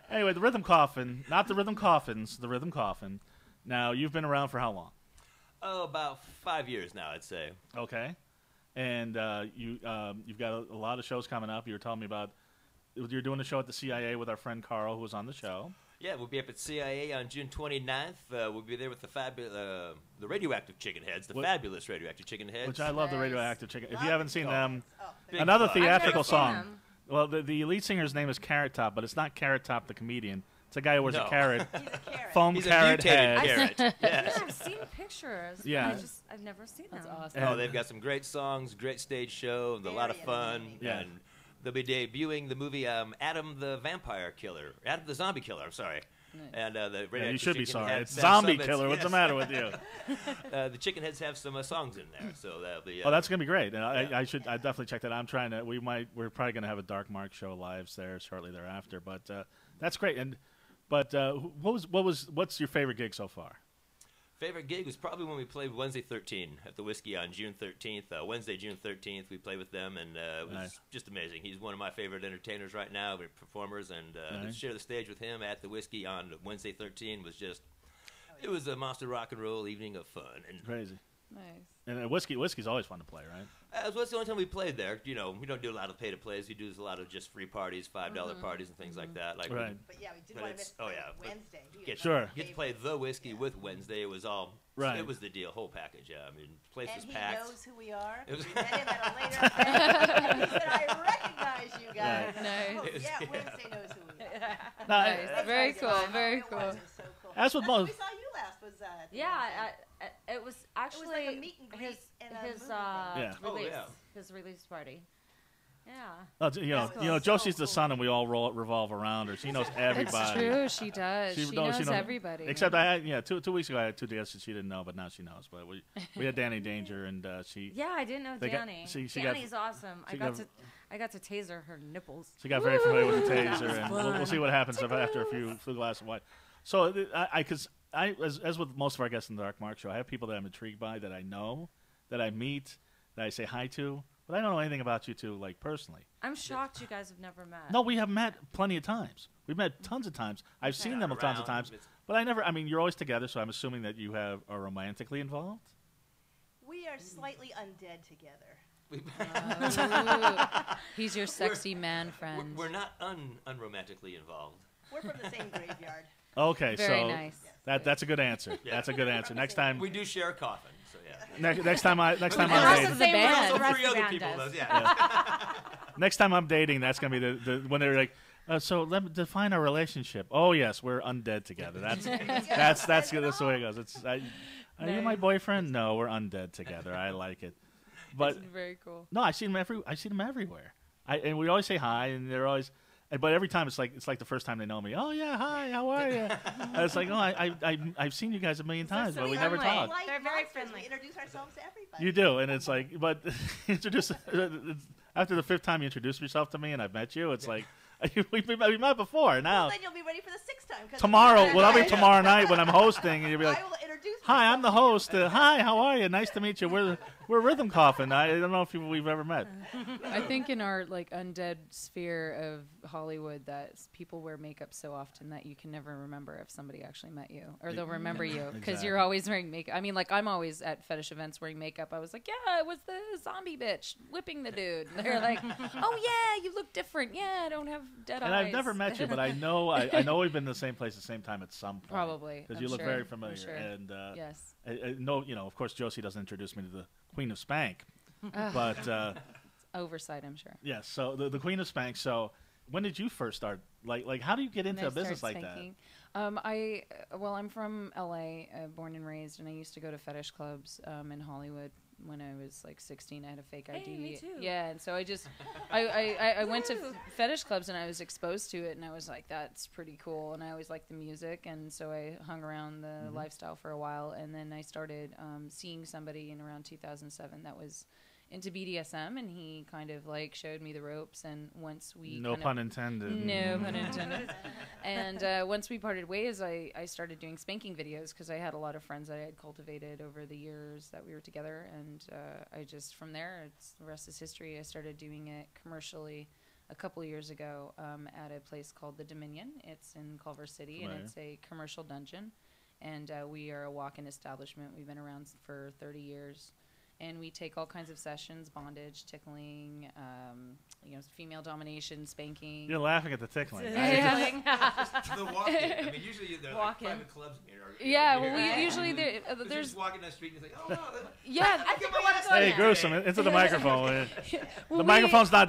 A: Anyway, the Rythm Coffin, not the Rythm Coffins, the Rythm Coffin. Now, you've been around for how long?
D: Oh, about 5 years now, I'd say.
A: Okay. And you've got a lot of shows coming up. You were telling me about you're doing a show at the CIA with our friend Carl, who was on the show.
D: Yeah, we'll be up at CIA on June 29th. We'll be there with the radioactive chicken heads, the fabulous radioactive chicken heads.
A: Which I love the
B: Nice.
A: radioactive chicken. If you haven't seen them,
D: Big
A: another
D: fun.
A: theatrical
E: I've never seen
A: song.
E: them.
A: Well, the lead singer's name is Carrot Top, but it's not Carrot Top the comedian. It's a guy who wears
D: No.
A: a carrot,
C: He's a carrot.
A: foam
D: He's a
A: carrot
D: mutated
A: head.
D: carrot.
E: Yeah,
D: Yes.
E: I've seen pictures.
A: Yeah.
E: But I've never seen
B: That's
E: them.
B: awesome.
D: Oh, they've got some great songs, great stage show, and a lot of
C: Very
D: fun.
C: entertaining.
A: Yeah.
D: And they'll be debuting the movie Adam the Vampire Killer, Adam the Zombie Killer. I'm sorry. And the
A: Yeah,
D: radioactive
A: you should be
D: chicken
A: sorry.
D: heads
A: It's
D: have
A: Zombie
D: some-
A: Killer. What's the
D: yes.
A: matter with you?
D: The chicken heads have some songs in there, so that'll be.
A: Oh, that's gonna be great. And
D: Yeah.
A: I definitely check that out. I'm trying to. We're probably gonna have a Dark Mark show live there shortly thereafter. But that's great. But what's your favorite gig so far?
D: Favorite gig was probably when we played Wednesday 13 at the Whiskey on June 13th. Wednesday, June 13th, we played with them, and it was
A: Nice.
D: just amazing. He's one of my favorite entertainers right now, performers, and to
A: Nice.
D: share the stage with him at the Whiskey on Wednesday 13 was just, it was a monster rock and roll evening of fun. And
A: Crazy.
B: Nice.
A: And whiskey's always fun to play, right?
D: That was the only time we played there. You know, we don't do a lot of pay-to-plays. We do a lot of just free parties, $5 parties and things like that. Like
A: Right.
C: But yeah, we did
D: But
C: want to
D: it's-
C: miss
D: oh, yeah, but
C: Wednesday. He
D: Get,
C: was
A: Sure.
C: my
D: Get to play
C: favorite.
D: the Whiskey with Wednesday. It was all,
A: Right.
D: it was the deal, whole package, yeah. I mean, the place
C: And
D: was
C: he
D: packed.
C: knows who we are.
D: It was-
C: We met him at a later event. He said, I recognize you guys.
A: Right.
B: Nice.
C: Oh,
D: It was-
C: yeah,
D: yeah.
C: Wednesday knows who we are.
A: Now,
B: Nice.
C: That's
B: Very
C: nice.
B: cool,
C: Oh,
B: very
C: it was.
B: cool.
C: It was so cool.
A: As with
C: That's when
A: most-
C: we saw you last was at the
E: Yeah,
C: Wednesday.
E: it was actually
C: like a meet and greet
E: his
C: and a
E: his
C: movie
A: Yeah.
D: Oh,
E: release,
D: yeah.
E: his release party. Yeah.
C: That was
A: Josie's
C: so
A: the son, and we all revolve around her. She knows everybody.
B: It's true. She does. She knows everybody.
A: Except I had 2 weeks ago I had 2 dates that she didn't know, but now she knows. But we had Danny Danger, and she
E: Yeah, I didn't know
A: They got-
E: Danny.
A: she got-
E: Danny's awesome.
A: she got-
E: I got to taser her nipples.
A: she got very familiar with the
E: That
A: taser,
E: was
A: and
E: fun.
A: we'll see what happens after a few glasses of wine. So as with most of our guests in the Dark Mark show, I have people that I'm intrigued by, that I know, that I meet, that I say hi to, but I don't know anything about you two, like, personally.
E: I'm shocked you guys have never met.
A: No, we have met plenty of times. We've met tons of times. I've seen them tons of
D: Around.
A: times, but I mean, you're always together, so I'm assuming that you are romantically involved.
C: We are slightly undead together.
B: Ooh. He's your sexy man friend.
D: We're not unromantically involved.
C: We're from the same graveyard.
A: Okay,
B: Very
A: so
B: nice.
A: that's a good answer.
D: Yeah.
A: That's a good answer. Next time,
D: We do share a coffin, so yeah.
A: next time I'm
E: Across
A: dating,
E: the same way
B: band.
E: as the
D: Also
E: rest
D: three
E: of the
D: other
E: band
D: people,
E: does.
D: though, yeah.
A: next time I'm dating, that's gonna be the when they're like, so let me define our relationship. Oh yes, we're undead together. That's the way it goes. It's are you my boyfriend? No, we're undead together. I like it. But
B: It's very cool.
A: no, I see them everywhere. And we always say hi, and they're always. But every time it's like the first time they know me. Oh yeah, hi, how are you? And it's like, oh, I've seen you guys a million times, but we never
E: friendly.
A: talk.
C: Like
E: They're very
C: monsters,
E: friendly.
C: We introduce ourselves to everybody.
A: You do, and it's like, but introduce after the 5th time you introduce yourself to me, and I've met you. It's like we met before. Now
C: Well, then you'll be ready for the 6th time. 'cause
A: tomorrow,
C: we're
A: well, I'll be
C: gonna-
A: tomorrow night when I'm hosting, and you'll be like,
C: I will introduce
A: "Hi, I'm the
C: myself
A: host. Hi, how are you? Nice to meet you. We're Rythm Coffin. I don't know if we've ever met."
B: I think in our like undead sphere of Hollywood that people wear makeup so often that you can never remember if somebody actually met you, or they'll remember you because
A: Exactly.
B: you're always wearing makeup. I mean, like I'm always at fetish events wearing makeup. I was like, yeah, it was the zombie bitch whipping the dude. And they're like, oh yeah, you look different. Yeah, I don't have dead
A: And
B: eyes.
A: I've never met you, but I know we've been in the same place at the same time at some point.
B: Probably,
A: because
B: I'm
A: you look
B: sure,
A: very
B: I'm
A: familiar.
B: sure.
A: And
B: Yes.
A: I know, of course, Josie doesn't introduce me to the Queen of Spank, but
B: Oversight, I'm sure.
A: yes. So the Queen of Spank. So when did you first start? Like how do you get into a
B: And I
A: business
B: started
A: like that?
B: spanking. I'm from LA, born and raised, and I used to go to fetish clubs in Hollywood when I was like 16. I had a fake ID.
E: Hey, me too.
B: Yeah, and so I went to fetish clubs and I was exposed to it, and I was like, that's pretty cool. And I always liked the music, and so I hung around the lifestyle for a while, and then I started seeing somebody in around 2007 that was into BDSM, and he kind of like showed me the ropes, and once we
A: no pun intended.
B: No pun intended. And once we parted ways, I started doing spanking videos because I had a lot of friends that I had cultivated over the years that we were together, and I just, from there, the rest is history. I started doing it commercially a couple of years ago at a place called The Dominion. It's in Culver City, and it's a commercial dungeon, and we are a walk-in establishment. We've been around for 30 years. And we take all kinds of sessions: bondage, tickling, female domination, spanking.
A: You're laughing at the tickling.
B: Tickling.
D: The walking. I mean, usually there are like private clubs here.
B: Usually there's
D: just walking down the street and it's like, oh no.
B: Yeah.
C: I think we want to go
A: Hey, Gruesome, into the microphone. The microphone's not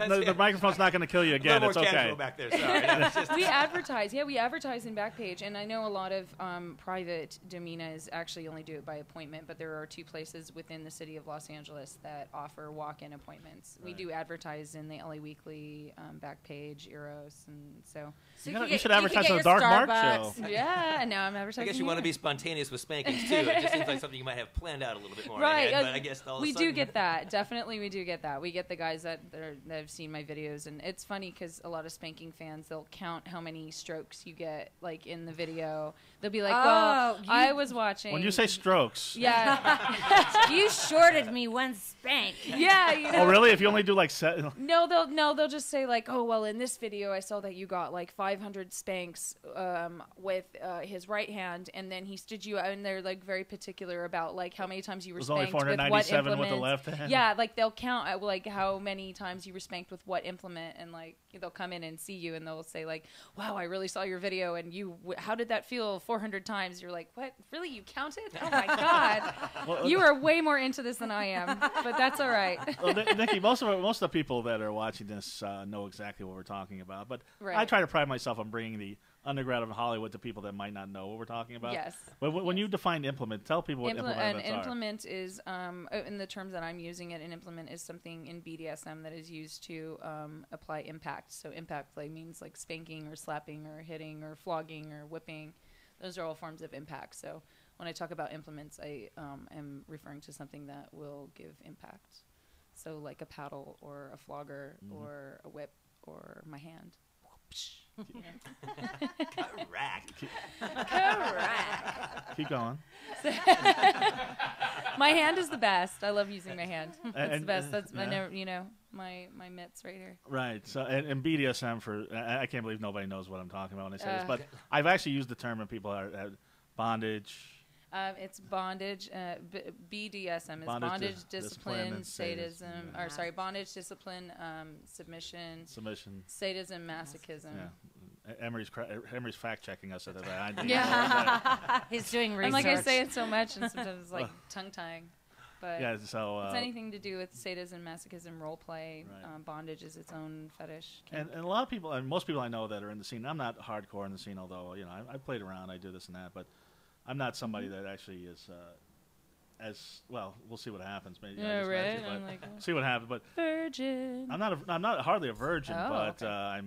A: going to kill you again. It's okay.
D: Back there. Sorry.
B: We advertise. Yeah, we advertise in Backpage, and I know a lot of private dominas actually only do it by appointment, but there are 2 places within the city of Los Angeles that offer walk-in appointments. We do advertise in the LA Weekly, Backpage, Eros, and so.
A: You should advertise on the Dark Mark show.
B: Yeah, and now I'm advertising.
D: I guess you want to be spontaneous with spankings too. It just seems like something you might have planned out a little bit more.
B: Right.
D: But I guess
B: we do get that. Definitely, we do get that. We get the guys that have seen my videos, and it's funny because a lot of spanking fans, they'll count how many strokes you get like in the video. They'll be like, I was watching.
A: When you say strokes.
B: Yeah.
E: You shorted me one spank.
B: Yeah. You know.
A: Oh, really? If you only do like
B: No, they'll just say like, oh, well, in this video I saw that you got like 500 spanks with his right hand, and then he stood you out, and they're like very particular about like how many times you were spanked with what implement.
A: With the left hand.
B: Yeah, like they'll count like how many times you were spanked with what implement, and like they'll come in and see you, and they'll say like, wow, I really saw your video, and how did that feel 400 times? You're like, what? Really? You counted? Oh my God.
A: Well,
B: you are way more into this than I am, but that's all right.
A: Well, Nikki, most of the people that are watching this know exactly what we're talking about, but
B: right.
A: I try to pride myself on bringing the underground of Hollywood to people that might not know what we're talking about.
B: Yes.
A: When you define implement, tell people what implements
B: are. An implement is, in the terms that I'm using it, an implement is something in BDSM that is used to apply impact. So impact play means like spanking or slapping or hitting or flogging or whipping. Those are all forms of impact. So when I talk about implements, I am referring to something that will give impact. So like a paddle or a flogger or a whip or my hand.
D: Correct.
A: Keep going.
B: My hand is the best. I love using my hand. It's the best. That's my mitts right here.
A: Right. So and BDSM I can't believe nobody knows what I'm talking about when I say this, but I've actually used the term when people are at bondage.
B: It's bondage. BDSM is bondage, discipline, sadism.
A: Yeah.
B: Or sorry, bondage, discipline, submission, sadism, masochism.
A: Yeah. Emery's fact checking us at the
E: Yeah. He's doing research.
B: And like I say it so much, and sometimes it's like tongue tying. But
A: yeah, so
B: it's anything to do with sadism, masochism, role play. Right. Bondage is its own fetish.
A: And a lot of people, and most people I know that are in the scene. I'm not hardcore in the scene, although I played around, I do this and that, but I'm not somebody that actually is as well. We'll see what happens. Maybe
B: right.
A: I'm like, see what happens. But
B: virgin.
A: I'm not hardly a virgin, but okay.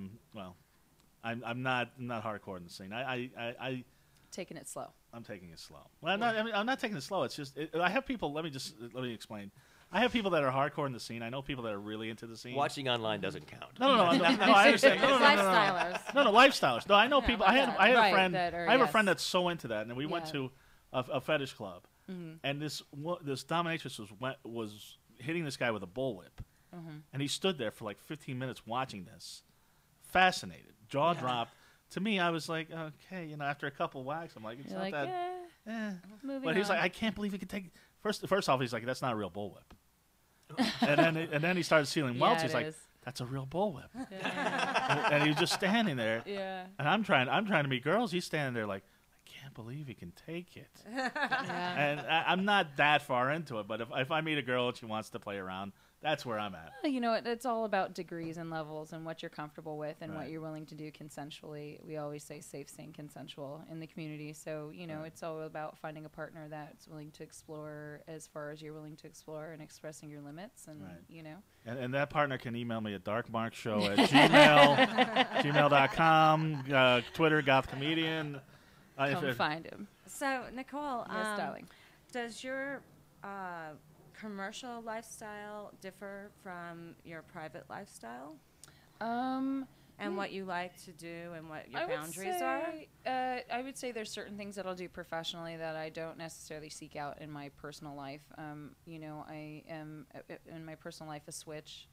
A: I'm not hardcore in the scene. I
B: taking it slow.
A: I'm taking it slow. Well, I'm not taking it slow. It's just I have people. Let me explain. I have people that are hardcore in the scene. I know people that are really into the scene.
D: Watching online doesn't count.
A: No, I understand.
B: Lifestylers.
A: No, lifestylers. No, I know people. I had a friend.
B: I
A: have a friend that's so into that, and we went to a fetish club, and this dominatrix was hitting this guy with a bullwhip, and he stood there for like 15 minutes watching this, fascinated, jaw dropped. To me, I was like, okay, after a couple whacks, I'm like, it's not that. But he's like, I can't believe he could take. First off, he's like, that's not a real bullwhip. and then he started sealing welts. He's like, that's a real bullwhip. And he was just standing there.
B: Yeah.
A: And I'm trying to meet girls. He's standing there like, I can't believe he can take it. And I'm not that far into it, but if I meet a girl and she wants to play around, That's where I'm at.
B: You know, it's all about degrees and levels and what you're comfortable with and
A: Right.
B: what you're willing to do consensually. We always say safe, sane, consensual in the community. So, you know, it's all about finding a partner that's willing to explore as far as you're willing to explore and expressing your limits and,
A: Right.
B: you know.
A: And that partner can email me at darkmarkshow@gmail.com, Twitter, Goth Comedian.
B: Come find him.
E: So, Nicole,
B: Yes, darling.
E: does your commercial lifestyle differ from your private lifestyle? And what you like to do and what your boundaries are?
B: I would say there's certain things that I'll do professionally that I don't necessarily seek out in my personal life. You know, I am in my personal life a switch.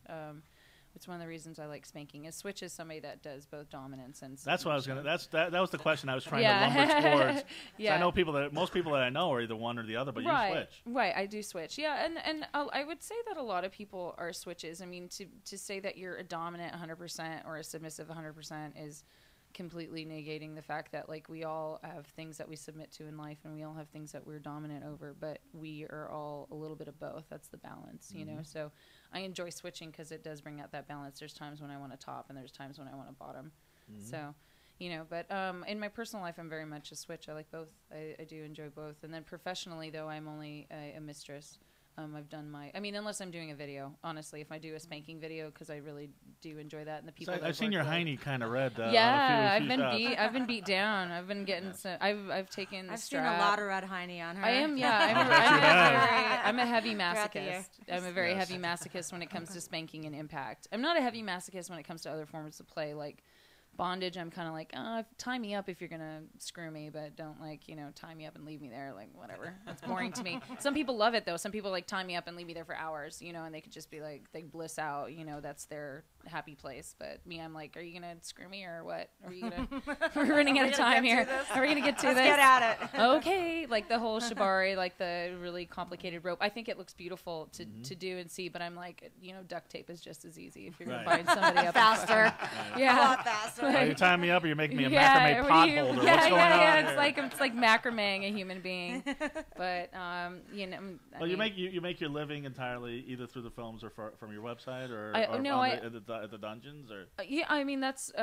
B: It's one of the reasons I like spanking. A switch is somebody that does both dominance and
A: That's what I was gonna. That was the question I was trying
B: Yeah.
A: to lumber towards.
B: Yeah.
A: I know most people that I know are either one or the other, but
B: right,
A: you switch.
B: Right, I do switch. Yeah, and I would say that a lot of people are switches. I mean, to say that you're a dominant 100% or a submissive 100% is completely negating the fact that, like, we all have things that we submit to in life and we all have things that we're dominant over, but we are all a little bit of both. That's the balance, you know? So I enjoy switching because it does bring out that balance. There's times when I want to top and there's times when I want to bottom. So, you know, but in my personal life, I'm very much a switch. I like both. I do enjoy both. And then professionally, though, I'm only a mistress. I've done unless I'm doing a video, honestly, if I do a spanking video, because I really do enjoy that. And the people
A: So I've seen your hiney kind of red.
B: yeah,
A: on a few shots.
B: I've been beat down. I've been getting some, I've taken the
E: I've seen
B: strap.
E: a lot of red hiney on her.
B: I am,
A: have.
B: I'm a heavy
E: Throughout the year.
B: masochist. I'm a very
A: Yes.
B: heavy masochist when it comes to spanking and impact. I'm not a heavy masochist when it comes to other forms of play, like bondage. I'm kind of like, tie me up if you're gonna screw me, but don't, like, you know, tie me up and leave me there, like, whatever. That's boring to me. Some people love it though. Some people like tie me up and leave me there for hours, you know, and they could just be like, they bliss out, you know, that's their happy place. But me, I'm like, are you gonna screw me or what? Are you gonna? We're running out of time here. Are we gonna get to
E: Let's
B: this?
E: get at it.
B: Okay, like the whole shibari, like the really complicated rope. I think it looks beautiful to do and see, but I'm like, you know, duct tape is just as easy if you're gonna
A: Right.
B: find somebody up
E: Faster.
B: Yeah.
E: A lot faster.
A: Are you tying me up or you're making me a
B: Yeah,
A: macrame
B: what do you-
A: pot holder?
B: Yeah,
A: What's going
B: yeah,
A: on
B: yeah.
A: here?
B: It's like macrameing a human being. But you know,
A: Well, you make your living entirely either through the films or from your website or at the dungeons, or
B: yeah. I mean, that's
A: you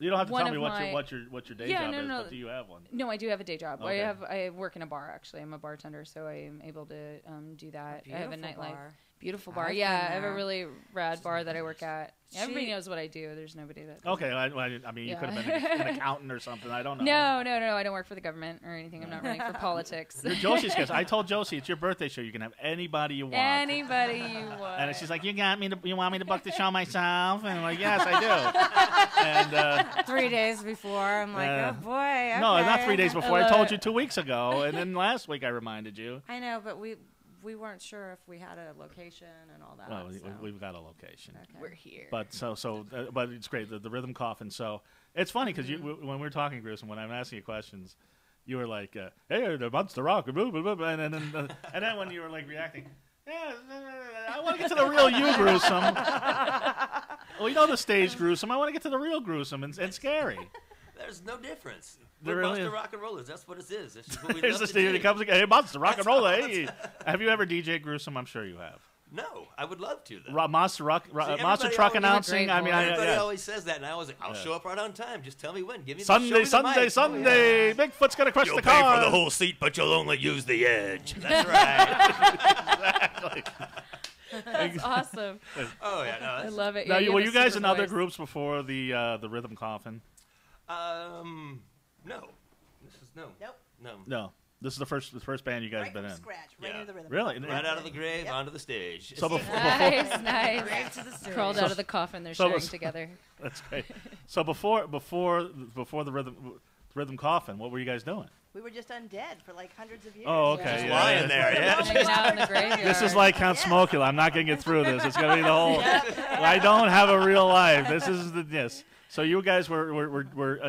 A: don't have to
B: one
A: tell me
B: of
A: what your day job is,
B: no.
A: but do you have one?
B: No, I do have a day job.
A: Okay.
B: I work in a bar, actually. I'm a bartender, so I am able to do that. I have a nightlife. Beautiful bar.
E: I've
B: Yeah,
E: been
B: I have a
E: there.
B: really rad bar that I work at. Everybody
E: She-
B: knows what I do. There's nobody that.
A: Okay, I mean, you
B: Yeah.
A: could have been an accountant or something. I don't know.
B: No. I don't work for the government or anything. I'm not running for politics.
A: You're Josi's guest. I told Josi it's your birthday show. You can have anybody you want.
B: Anybody you want.
A: And she's like, you want me to book the show myself? And I'm like, yes, I do. And
E: 3 days before, I'm like,
A: Yeah.
E: oh boy. Okay.
A: no, not 3 days before. I
B: love
A: told
B: it.
A: you 2 weeks ago, and then last week I reminded you.
E: I know, but we weren't sure if we had a location and all that.
A: Well,
E: so.
A: we've got a location.
E: Okay.
B: We're here.
A: But but it's great. The Rythm Coffin. So it's funny because when we were talking, Gruesome, when I'm asking you questions, you were like, "Hey, the monster rock," and then when you were like reacting, yeah, I want to get to the real you, Gruesome. Well, you know the stage Gruesome. I want to get to the real Gruesome and Scarrie.
D: There's no difference.
A: There
D: We're
A: really
D: monster
A: is.
D: rock and rollers. That's what it is. That's just what we
A: Here's
D: love
A: the
D: to
A: stage.
D: do.
A: He comes again. Hey, monster rock and roll. Hey, have you ever DJ Gruesome? I'm sure you have.
D: No, I would love to. Though.
A: Monster
D: everybody
A: truck
D: always-
A: announcing. I mean,
D: Everybody
A: yeah.
D: always says that, and I was like, I'll
A: Yeah.
D: show up right on time. Just tell me when. Give me
A: Sunday,
D: show me the mic.
A: Sunday. Bigfoot's gonna crush
D: You'll
A: the
D: pay
A: car.
D: for the whole seat, but you'll only use the edge. That's right.
A: Exactly.
B: That's awesome.
D: Oh yeah, no.
B: I
D: That's,
B: love it.
A: Now,
B: Yeah,
A: were
B: have
A: you
B: a
A: guys
B: super
A: in other
B: voice.
A: groups before the Rythm Coffin?
D: no. This is no.
C: Nope.
D: No.
A: No. This is the first band you guys
C: Right
A: been
C: from
A: in.
C: scratch, right
D: Yeah.
C: into the rhythm.
A: Really?
D: Right out of the grave,
C: Yep.
D: onto the stage.
A: So before,
B: Nice.
E: Right to the stage.
B: Crawled out of the coffin. They're
A: So-
B: sharing together.
A: that's great. So before the Rythm Coffin, what were you guys doing?
C: We were just undead for like hundreds of years.
A: Oh, okay.
D: Just
A: yeah,
D: lying
A: yeah.
D: there, yeah.
B: Hanging out in the graveyard.
A: This is like Count Smokula. I'm not gonna get through this. It's gonna be the whole. I don't have a real life. This is the yes. So you guys were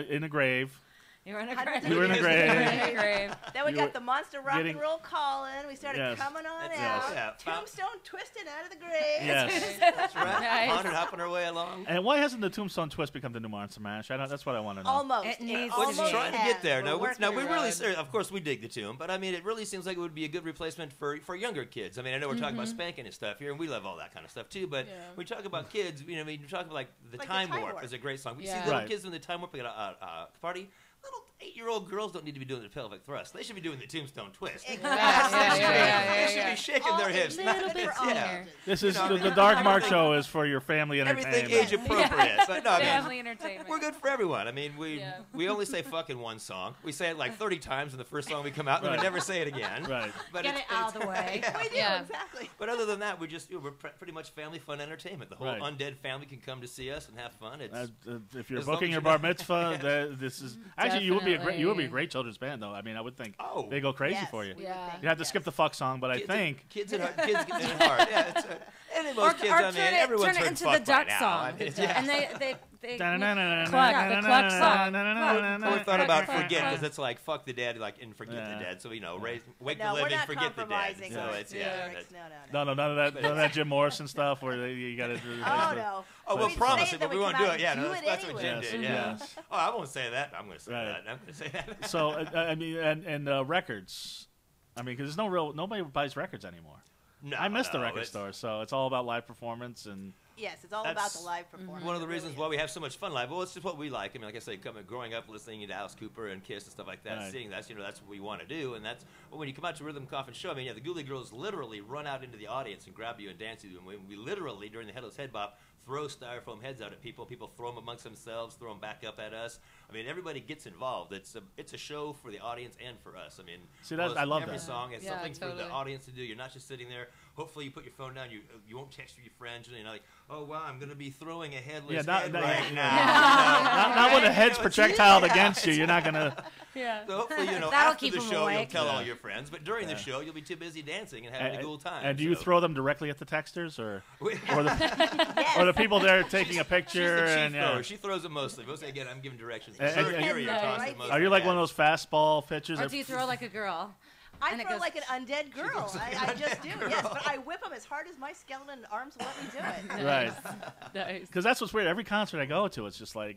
A: in a grave.
E: You were in a
C: Hundreds
E: grave.
C: of
A: You were in a
C: years.
A: grave.
C: Then we
A: You
C: got
A: were
C: the monster rock
A: getting-
C: and roll call-in. We started
A: Yes.
C: coming on
D: That's
C: out.
D: it. Yeah.
C: Tombstone twisting out of the grave.
A: Yes.
D: That's right.
B: Nice.
D: Haunted hopping our way along.
A: And why hasn't the Tombstone Twist become the new Monster Mash? That's what I want to know.
C: Almost.
E: It needs
D: We're
E: to
D: just
E: be.
D: trying to
C: has.
D: get there.
C: We're
D: No,
C: working
D: we
C: on
D: really,
C: it.
D: of course, we dig the Tomb, but I mean, it really seems like it would be a good replacement for younger kids. I mean, I know we're talking about spanking and stuff here, and we love all that kind of stuff too. But
B: Yeah.
D: when we talk about kids, you know, I mean, we talk about like the
C: Like
D: Time
C: the Time
D: Warp
C: Warp.
D: is a great song. We see
B: Yeah.
D: little
A: Right.
D: kids in the Time Warp at a party. Little 8-year-old girls don't need to be doing the pelvic thrust. They should be doing the Tombstone Twist.
C: Exactly.
D: They should be shaking their
C: All
D: hips.
C: ages,
D: not-
C: for all
D: yeah.
C: ages.
A: This is
D: You know,
A: the Dark Mark
D: everything-
A: show is for your family
D: Everything
A: entertainment.
D: age appropriate. But no, I mean,
B: Family entertainment.
D: we're good for everyone. I mean,
B: Yeah.
D: we only say fuck in one song. We say it like 30 times in the first song we come out, and
A: Right.
D: we never say it again.
A: Right.
D: But
E: Get it out of the way.
C: We do,
B: Yeah.
C: exactly.
D: But other than that, we just we're pretty much family fun entertainment. The whole
A: Right.
D: undead family can come to see us and have fun. It's
A: If you're
D: As long
A: booking
D: as
A: your
D: you
A: bar
D: know-
A: mitzvah, this is actually you would be a
B: Definitely.
A: great children's band though. I mean, I would think
D: Oh.
A: they go crazy
C: Yes,
A: for you.
C: we would
B: Yeah.
C: think,
A: You have to
C: yes.
A: skip the fuck song, but I
D: kids,
A: think
D: kids at heart. Kids at heart. Yeah, it's, and in most kids, I mean, everyone's
E: turn it
D: heard
E: into
D: fuck
E: the duck
D: by now.
E: song.
D: I mean, yeah.
E: And they
B: Cluck song.
D: So we thought about
B: Cluck,
D: forget
B: cluck.
D: because it's like fuck the dead, like and forget
A: Yeah.
D: the dead. So you know, wake
C: No,
D: the
C: we're
D: living,
C: not
D: forget the dead.
C: compromising
D: So
C: on
D: it's
C: the
D: yeah.
C: lyrics.
D: that's-
C: No.
A: no, none of that Jim Morrison stuff where you got to.
C: Oh, no.
D: Oh, we'll
C: We'd
D: promise
C: say
D: it,
C: that
D: but we
C: we
D: won't
C: come
D: do
C: out
D: it. Yeah,
C: and
D: no,
C: do
D: that's
C: it
D: what Jim
A: anyways.
D: did.
A: Yes.
D: Yeah. Oh, I won't say that. I'm going to say
A: Right.
D: that. I'm going to say that.
A: So I mean, and records. I mean, because there's nobody buys records anymore.
D: No,
A: I miss the
D: no,
A: record
D: it's-
A: store, so it's all about live performance and.
C: Yes, it's all about
D: That's
C: the live performance.
D: One of the
C: It really
D: reasons
C: is.
D: why we have so much fun live. Well, it's just what we like. I mean, like I say, growing up listening to Alice Cooper and Kiss and stuff like that,
A: Right.
D: seeing that's that's what we want to do, and that's when you come out to Rythm Coffin show. I mean, yeah, the Ghoulie Girls literally run out into the audience and grab you and dance with you, and we literally during the Headless Head Bop throw styrofoam heads out at people. People throw them amongst themselves, throw them back up at us. I mean, everybody gets involved. It's a show for the audience and for us. I mean,
A: See, that's- I love
D: every
A: that.
D: song has
B: Yeah,
D: something for
B: totally.
D: the audience to do. You're not just sitting there. Hopefully, you put your phone down. You won't text your friends. You know, like, oh wow, I'm going to be throwing a headless head right now.
A: Not with the heads
D: it's-
A: projectiled
D: yeah,
A: against you. You're not gonna.
B: Yeah.
D: So hopefully,
E: That'll
D: after
E: keep
D: the
E: 'em
D: show, you'll
E: awake.
D: tell all
A: Yeah.
D: your friends. But during the
A: Yeah.
D: show, you'll be too busy dancing and having a cool time.
A: And do you
D: so-
A: throw them directly at the texters, or the
C: Yes.
A: or the people there taking a
D: She's
A: picture?
D: the chief
A: and
D: thrower. She throws them mostly. Mostly again, I'm giving directions.
A: And-
D: Sure,
A: and-
D: Carrie, you're
B: and-
D: tossing
C: Right.
D: most
A: are you
D: of
A: like
D: that.
A: one of those fastball pitchers?
E: Or
A: that
E: do you throw like a girl?
C: I
E: And it
C: throw
E: goes-
C: like an undead girl.
D: goes like
C: I
D: an
C: just
D: undead
C: do, yes.
D: girl.
C: But I whip them as hard as my skeleton arms will let me do it.
A: Right.
B: Nice.
A: Because that's what's weird. Every concert I go to, it's just like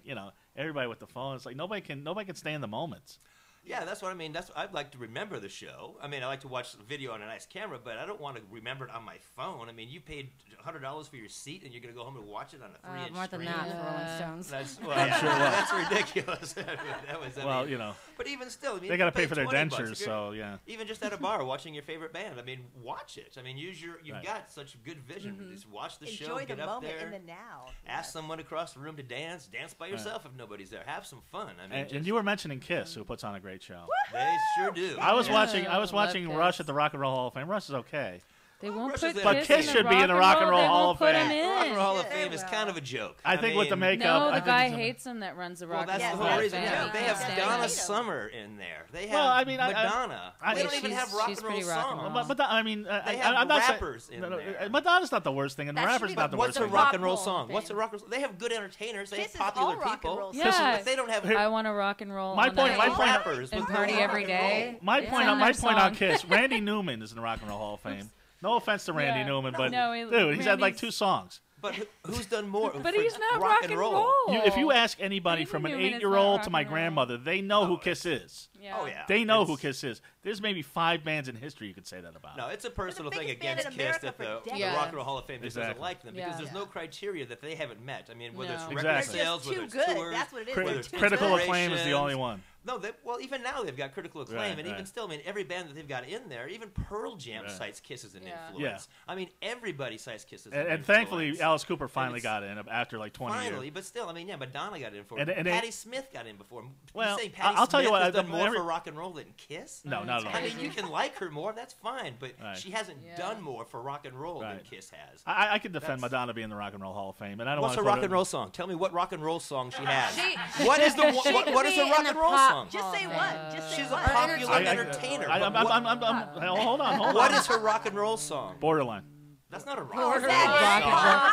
A: everybody with the phone. It's like nobody can stay in the moments.
D: Yeah, that's what I mean. I'd like to remember the show. I mean, I like to watch the video on a nice camera, but I don't want to remember it on my phone. I mean, you paid $100 for your seat, and you're going to go home and watch it on a 3-inch
E: More than
D: screen.
E: that for Rolling
B: Yeah.
E: Stones.
D: That's
A: I'm sure it was.
D: that's ridiculous. that was. I
A: Well,
D: mean, But even still, I mean,
A: they got to
D: you
A: pay for their
D: $20
A: dentures,
D: if you're-
A: so yeah.
D: Even just at a bar watching your favorite band, I mean, watch it. I mean, you've
A: Right.
D: got such good vision. Just watch the show,
C: Enjoy the
D: get up
C: moment
D: there,
C: in the now.
D: ask someone across the room to dance by yourself if nobody's there. Have some fun. I mean,
A: And
D: just-
A: you were mentioning Kiss, who puts on a great show.
D: they sure do.
A: I was
B: Yeah.
A: watching
B: Love
A: Rush
B: Kiss.
A: at the Rock and Roll Hall of Fame. Rush is okay.
B: They won't
D: Rush
B: put
D: is there.
A: But Kiss should be in the Rock and Roll
B: They
A: Hall
B: won't
A: of
B: put
A: Fame.
B: him
D: The Rock and
B: in.
D: Roll Hall of
C: Yeah,
D: Fame
C: they
D: is
C: will.
D: kind of a joke.
A: I think with the
D: mean,
A: makeup,
B: No,
A: I
B: the
A: think
B: guy
A: it's-
B: hates him that runs the
D: Well,
B: Rock
D: that's
B: and
D: the
B: Roll
D: whole
B: Hall of
D: reason.
B: Fame.
D: Yeah,
B: He
D: they
B: can't
D: have
B: stand
D: Donna
B: it.
D: Summer in there. They have
A: Well, I mean,
D: Madonna.
A: I-
D: they don't even
B: she's-
D: have rock
B: she's
D: and roll
B: pretty rock and
D: songs.
B: roll.
A: But I mean,
D: They have
A: I'm not saying
D: rappers in there.
A: Madonna's not the worst thing, and the
E: That should
A: rapper's
E: be
A: not the
D: What's
A: worst
D: a
A: thing.
D: rock
C: rock
D: and roll
C: roll
D: song?
C: thing.
D: What's a rock and roll? They have good entertainers. They
C: Kiss
D: have
C: is all
D: popular
C: rock and
D: people.
C: roll
B: Yeah.
C: songs.
D: But they don't have
B: I want to rock and roll
A: My
B: all
A: point-
B: night
A: my
D: all
A: point-
D: rappers
B: and
D: with
B: party
D: rock
B: every
D: and
B: day.
D: roll.
A: My
B: It's
A: point
B: in
A: on
B: their
A: on
B: song.
A: Kiss, Randy Newman is in the Rock and Roll Hall of Fame. No offense to Randy
B: Yeah.
A: Newman, but
B: No,
A: dude, he's had like
B: Randy's-
A: 2 songs.
D: But who's done more?
B: But
D: for
B: he's not
D: rock and roll.
A: If you ask anybody
B: Randy
A: from an
B: Newman is
A: 8-year-old
B: not
A: to my
B: rock and roll.
A: grandmother, they know who Kiss is.
B: Yeah.
D: Oh yeah,
A: They know who
D: It's-
A: Kiss is. There's maybe 5 bands in history you could say that about.
D: No, it's a personal thing
C: biggest band
D: against
C: in
D: Kiss
C: America
D: that
C: for
D: the
C: decades.
B: Yeah.
D: Rock and Roll Hall of Fame just doesn't
A: Exactly.
D: like them because
B: Yeah.
D: there's no criteria that they haven't met. I mean, whether it's
B: No.
D: record
A: Exactly.
D: sales,
C: Just
D: whether
C: too
D: it's
C: good.
D: tours,
C: That's what it is.
A: Cri-
C: They're
D: whether it's
C: too
A: critical
C: good.
A: acclaim is the only
D: collaborations.
A: one.
D: No, well, even now they've got critical acclaim,
A: Right,
D: and even
A: right.
D: still, I mean, every band that they've got in there, even Pearl Jam
A: Right.
D: cites Kiss as an
B: Yeah.
D: influence. I mean, everybody cites Kiss as an
A: And
D: influence.
A: thankfully, Alice Cooper finally
D: it's-
A: got in after like 20
D: Finally,
A: years.
D: but still, I mean, yeah, Madonna got in for
A: And-
D: it.
A: and
D: Patti Smith got in before.
A: Well,
D: you saying Patti
A: I'll tell you
D: Smith
A: what,
D: has done more
A: every-
D: for rock and roll than Kiss?
A: No, not at all.
D: I mean, you can like her more, that's fine, but
A: Right.
D: she hasn't
B: Yeah.
D: done more for rock and roll than
A: Right.
D: Kiss has.
A: I could defend
D: That's-
A: Madonna being in the Rock and Roll Hall of Fame, and I don't
D: What's
A: want
D: a
A: to
D: rock and roll song? Tell me what rock and roll song she has.
E: She-
D: What is the
E: she
D: what
E: could
D: is
E: be
D: a rock
E: in
D: and
E: the
D: roll
E: pop
D: song?
C: Just say one. Just say
D: She's a
C: one.
D: popular
A: I-
D: entertainer.
A: hold on.
D: What is her rock and roll song?
A: Borderline.
D: That's not a rock
E: Borderline.
D: and roll
E: Rock and
D: song.
E: roll.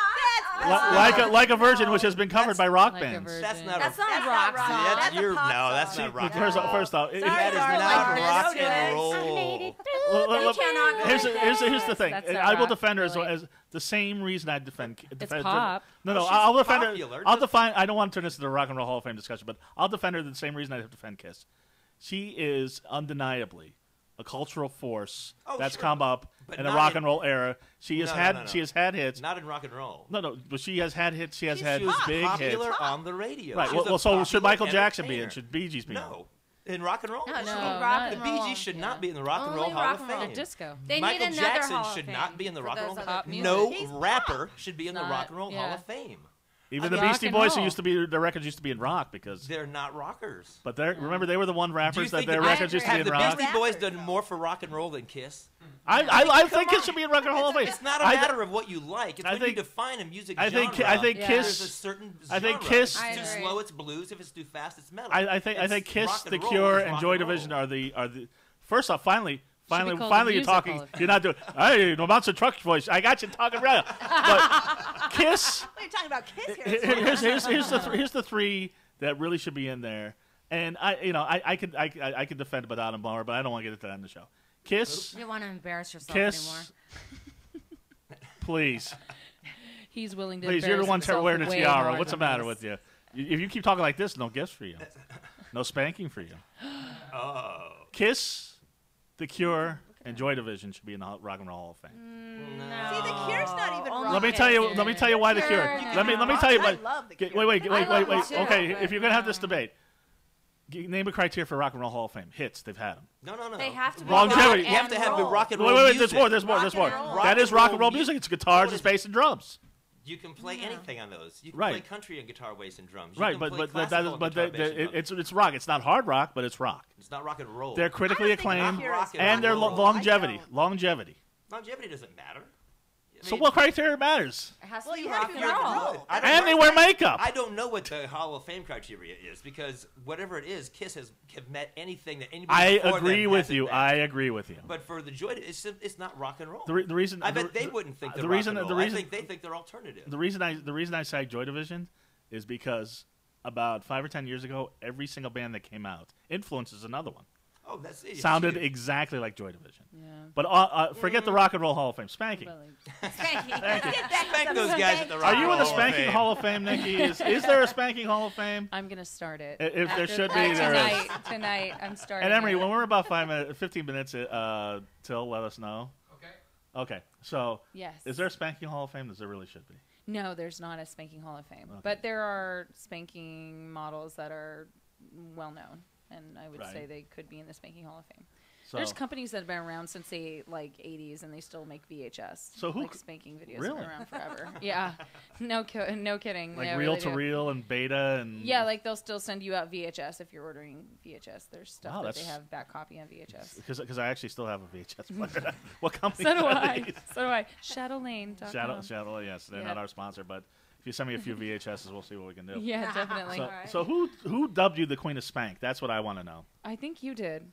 C: That's
A: Like a Virgin, which has been covered by rock bands.
D: That's not
E: That's
D: a
E: not a rock song.
C: That's a pop
D: that's
C: song.
D: not rock.
A: First off,
D: That is not rock and roll.
A: Here's the thing.
B: That's not
A: I will
B: rock,
A: defend her
B: really.
A: as the same reason I defend.
B: It's pop.
A: No,
D: she's
A: I'll defend
D: popular.
A: her. I'll define. I don't want to turn this into a Rock and Roll Hall of Fame discussion, but I'll defend her the same reason I defend Kiss. She is undeniably a cultural force that's come up in the rock and roll era. She has had hits.
D: Not in rock and roll.
A: No, but she has had hits. She has had big
D: popular
A: hits
D: on the radio.
A: Right.
D: She's
A: Well, so should Michael
D: popular
A: Jackson be in?
D: entertainer.
A: Should Bee Gees be in?
D: No. In rock and roll?
E: No,
B: not
D: the
B: in
D: Bee
B: roll.
D: Gees should
B: Yeah.
D: not be in the Rock and Roll
E: Only
D: Hall
E: rock
D: of
E: and roll.
D: Fame.
B: The disco.
E: They
D: Michael
E: need another
D: Jackson
E: Hall of
D: should
E: Fame
D: not be in the
E: for
D: Rock and
E: those
D: Roll
E: other
D: Hall of Fame.
B: He's
D: No
C: pop.
D: rapper should be in the
B: Not-
D: Rock and Roll Hall
B: yeah.
D: of Fame.
A: Even the
B: Rock
A: Beastie
B: and
A: Boys
B: roll.
A: used to be their records used to be in rock because.
D: They're not rockers.
A: But remember they were the one
D: Do you
A: rappers that
D: think
A: their
D: the-
A: records used to be
D: have
A: in
D: the
A: rock.
D: Beastie Boys done more for rock and roll than Kiss?
A: I think it should be in Rock and Roll Hall of Fame.
D: It's not a
A: I-
D: matter of what you like. It's
A: I
D: when
A: think-
D: you define a music
A: I
D: genre.
A: think
B: Yeah.
A: Kiss.
D: There's a certain
A: I think
D: genre.
A: Kiss-
D: If
E: I
D: it's too
E: agree.
D: slow, it's blues. If it's too fast, it's metal.
A: I think
D: It's
A: Kiss,
D: rock and
A: The
D: roll
A: Cure,
D: is
A: and
D: rock
A: Joy
D: and roll.
A: Division are the. First off, finally
B: called the
A: you're
B: Music
A: talking.
B: Hall of Fame.
A: You're not doing. Hey, no amounts of truck voice. I got you talking right. But Kiss.
C: What are you talking about, Kiss here?
A: Here's the three that really should be in there. And I could defend Badad and Bummer, but I don't want to get into that in the show. Kiss,
E: You don't want to embarrass yourself
A: Kiss, please.
B: He's willing to.
A: Please, you're the one
B: embarrass
A: wearing a
B: himself way
A: tiara.
B: more
A: What's the
B: than
A: matter
B: this.
A: with you? If you keep talking like this, no gifts for you. No spanking for you.
D: Oh.
A: Kiss, The Cure, and Joy Division should be in the Rock and Roll Hall of Fame.
C: See, the Cure's not even
E: Only
C: rock.
A: Let me tell you. Let me tell you why The Cure.
E: Cure.
A: Let me tell you.
C: I love The Cure.
A: Wait.
E: I love them too,
A: Okay,
E: but
A: if you're gonna have this debate, name a criteria for Rock and Roll Hall of Fame. Hits, they've had them.
D: No.
E: They have to be
A: Longevity.
E: rock
D: You have to
E: and
D: have the
E: roll.
D: rock and roll
A: Wait.
D: music.
A: There's more.
C: Rock and roll.
A: That is rock and roll music. It's guitars, it's bass, and drums.
D: You can play anything on those. You can
A: Right.
D: play country and guitar, bass, and drums. You
A: Right,
D: can
A: but
D: play
A: that
D: classical
A: is
D: and
A: but
D: guitar, bass, and drums.
A: it's rock. It's not hard rock, but it's rock.
D: It's not rock and roll.
A: They're critically
C: I don't think
A: acclaimed,
C: Cure is
D: rock and
A: and their
D: roll.
A: longevity.
C: I don't.
A: Longevity.
D: Longevity doesn't matter. I
A: So
D: mean,
A: what criteria matters?
E: It has to
C: Well,
E: be
C: you have
E: rock
C: to
E: and
C: be rock and
E: roll.
C: roll.
D: I don't
A: And they
D: know.
A: wear makeup.
D: I don't know what the Hall of Fame criteria is because whatever it is, Kiss have met anything that anybody
A: I
D: before
A: agree
D: them
A: with
D: hasn't
A: you.
D: met.
A: I agree with you.
D: But for the Joy, it's not rock and roll.
A: The reason
D: I bet they wouldn't think they're
A: the
D: rock
A: reason
D: and
A: the
D: roll.
A: reason
D: I think they think they're alternative.
A: the reason I cite Joy Division is because about 5 or 10 years ago, every single band that came out, Influence is another one,
D: Oh, that's it.
A: sounded
D: Shoot.
A: exactly like Joy Division.
B: Yeah.
A: But forget the Rock and Roll Hall of Fame. Spanking.
B: But, like,
D: Spank those guys at the rock
A: Are
D: and
A: you
D: roll
A: in the
D: Hall of
A: Spanking
D: Fame.
A: Hall of Fame, Nikki? Is there a Spanking Hall of Fame?
B: I'm gonna start it.
A: If there
B: After
A: should
B: the-
A: be, there is.
B: Tonight, I'm starting.
A: And Emery,
B: it.
A: when we're about 15 minutes till, let us know. Okay. So,
B: Yes.
A: is there a Spanking Hall of Fame? There really should be.
B: No, there's not a spanking Hall of Fame,
A: Okay.
B: but there are spanking models that are well known, and I would say
A: Right.
B: they could be in the spanking Hall of Fame.
A: So,
B: There's companies that have been around since the 80s, and they still make VHS.
A: So who
B: like
A: c-
B: spanking videos have
A: Really?
B: been around forever. Yeah, no kidding.
A: like
B: Yeah,
A: reel
B: really
A: to
B: do.
A: reel and beta and
B: Yeah, like they'll still send you out VHS if you're ordering VHS. There's stuff
A: Wow,
B: that they
A: that's-
B: have back copy on VHS.
A: because I actually still have a VHS player. What company?
B: So do
A: are
B: I.
A: these?
B: So do I. Shadowlane.com.
A: Shadow, yes, they're
B: Yeah.
A: not our sponsor, but if you send me a few VHSs, we'll see what we can do.
B: Yeah, definitely.
A: So,
E: Alright.
A: so who dubbed you the Queen of Spank? That's what I want to know.
B: I think you did.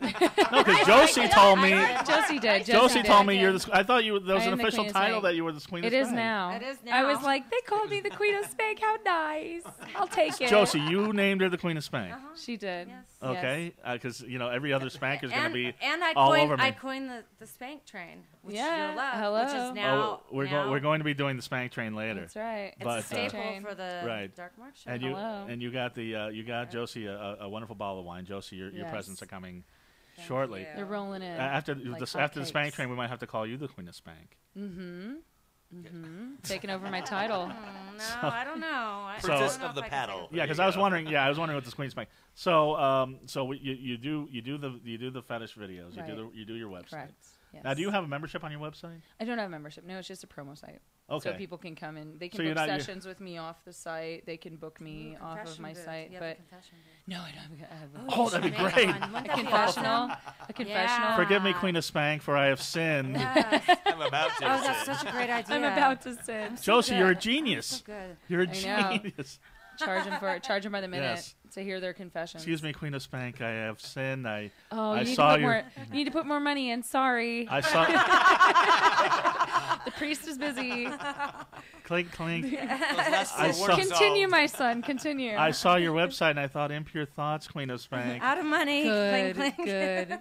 A: No, because Josie told me.
B: Josie did.
A: Josie
B: did.
A: told me you're the. I thought there was
B: I
A: an
B: am the
A: official
B: Queen of
A: title
B: Spank.
A: that you were the Queen of
B: It
A: Spank.
B: is now.
E: It is
B: I was
E: now.
B: like, they called me the Queen of Spank. How nice. I'll take it.
A: Josie, you named her the Queen of Spank.
B: She did.
E: Yes.
A: Okay, because every other Spank is going to
E: And,
A: be
E: and I
A: all
E: coined,
A: over me.
E: I coined the Spank train, which
B: Yeah,
E: you love,
B: hello.
E: which is now
A: we're going to be doing the Spank train later.
B: That's right.
E: It's
A: but,
E: a staple
B: Train.
E: for the
A: right.
E: Dark Mark show.
A: And
B: Hello.
A: you got you got Josie a wonderful bottle of wine. Josie, your
B: Yes.
A: presents are coming
E: Thank
A: shortly.
E: you.
B: They're rolling in.
A: After
B: like
A: after the Spank
B: hotcakes.
A: train, we might have to call you the Queen of Spank.
B: Taking over my title.
E: No, I don't know. I
D: Princess
E: don't know
D: of
E: if
D: the
E: I can
D: paddle.
E: say
A: Yeah, because I was wondering. Yeah, I was wondering what the Queen of Spank. So you do the fetish videos.
B: Right.
A: You do your website.
B: Correct. Yes.
A: Now, do you have a membership on your website?
B: I don't have a membership. No, it's just a promo site.
A: Okay.
B: So people can come in. They
A: So
B: can
A: you're
B: book
A: not- you're-
B: sessions with me off the site. They can book me
E: it.
B: off of
E: Confession
B: my
E: booth.
B: site.
E: You have a
B: But
E: confession booth.
B: no, I don't have a
A: Oh, that'd be
E: Make
A: great.
E: one. Wouldn't
B: a
E: that be
B: confessional.
E: awesome?
B: A confessional.
A: Forgive me, Queen of Spank, for I have sinned.
E: Yes.
D: I'm about to.
E: Oh, that's such a great idea.
B: I'm about to sin.
A: Josie, you're a
E: So
A: genius.
E: good.
A: You're a
B: I know.
A: genius.
B: Charge them by the minute.
A: Yes.
B: to hear their confessions.
A: Excuse me, Queen of Spank. I have sinned. I
B: you
A: saw
B: you need to put more money in. Sorry.
A: I saw.
B: The priest is busy.
A: Clink, clink.
B: Continue, my son. Continue.
A: I saw your website and I thought, impure thoughts, Queen of Spank.
E: Out of money.
B: Good,
E: Clink, clink.
B: good,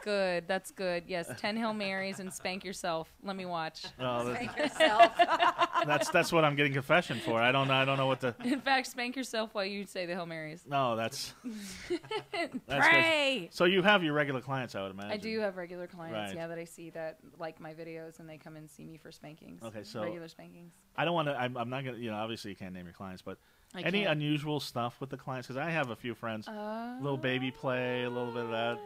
B: good. That's good. Yes, 10 Hail Marys and spank yourself. Let me watch.
A: Oh,
E: Spank yourself.
A: that's what I'm getting confession for. I don't know what to.
B: In fact, spank yourself while you say the Hail Marys.
A: No, that's
B: Pray.
A: good. So you have your regular clients, I would imagine.
B: I do have regular clients,
A: Right.
B: yeah, that I see that like my videos and they come and see me for spankings.
A: Okay, so
B: regular spankings.
A: I don't want to. I'm not gonna. Obviously you can't name your clients, but
B: I
A: any
B: can't.
A: unusual stuff with the clients? Because I have a few friends. Little baby play, a little bit of that.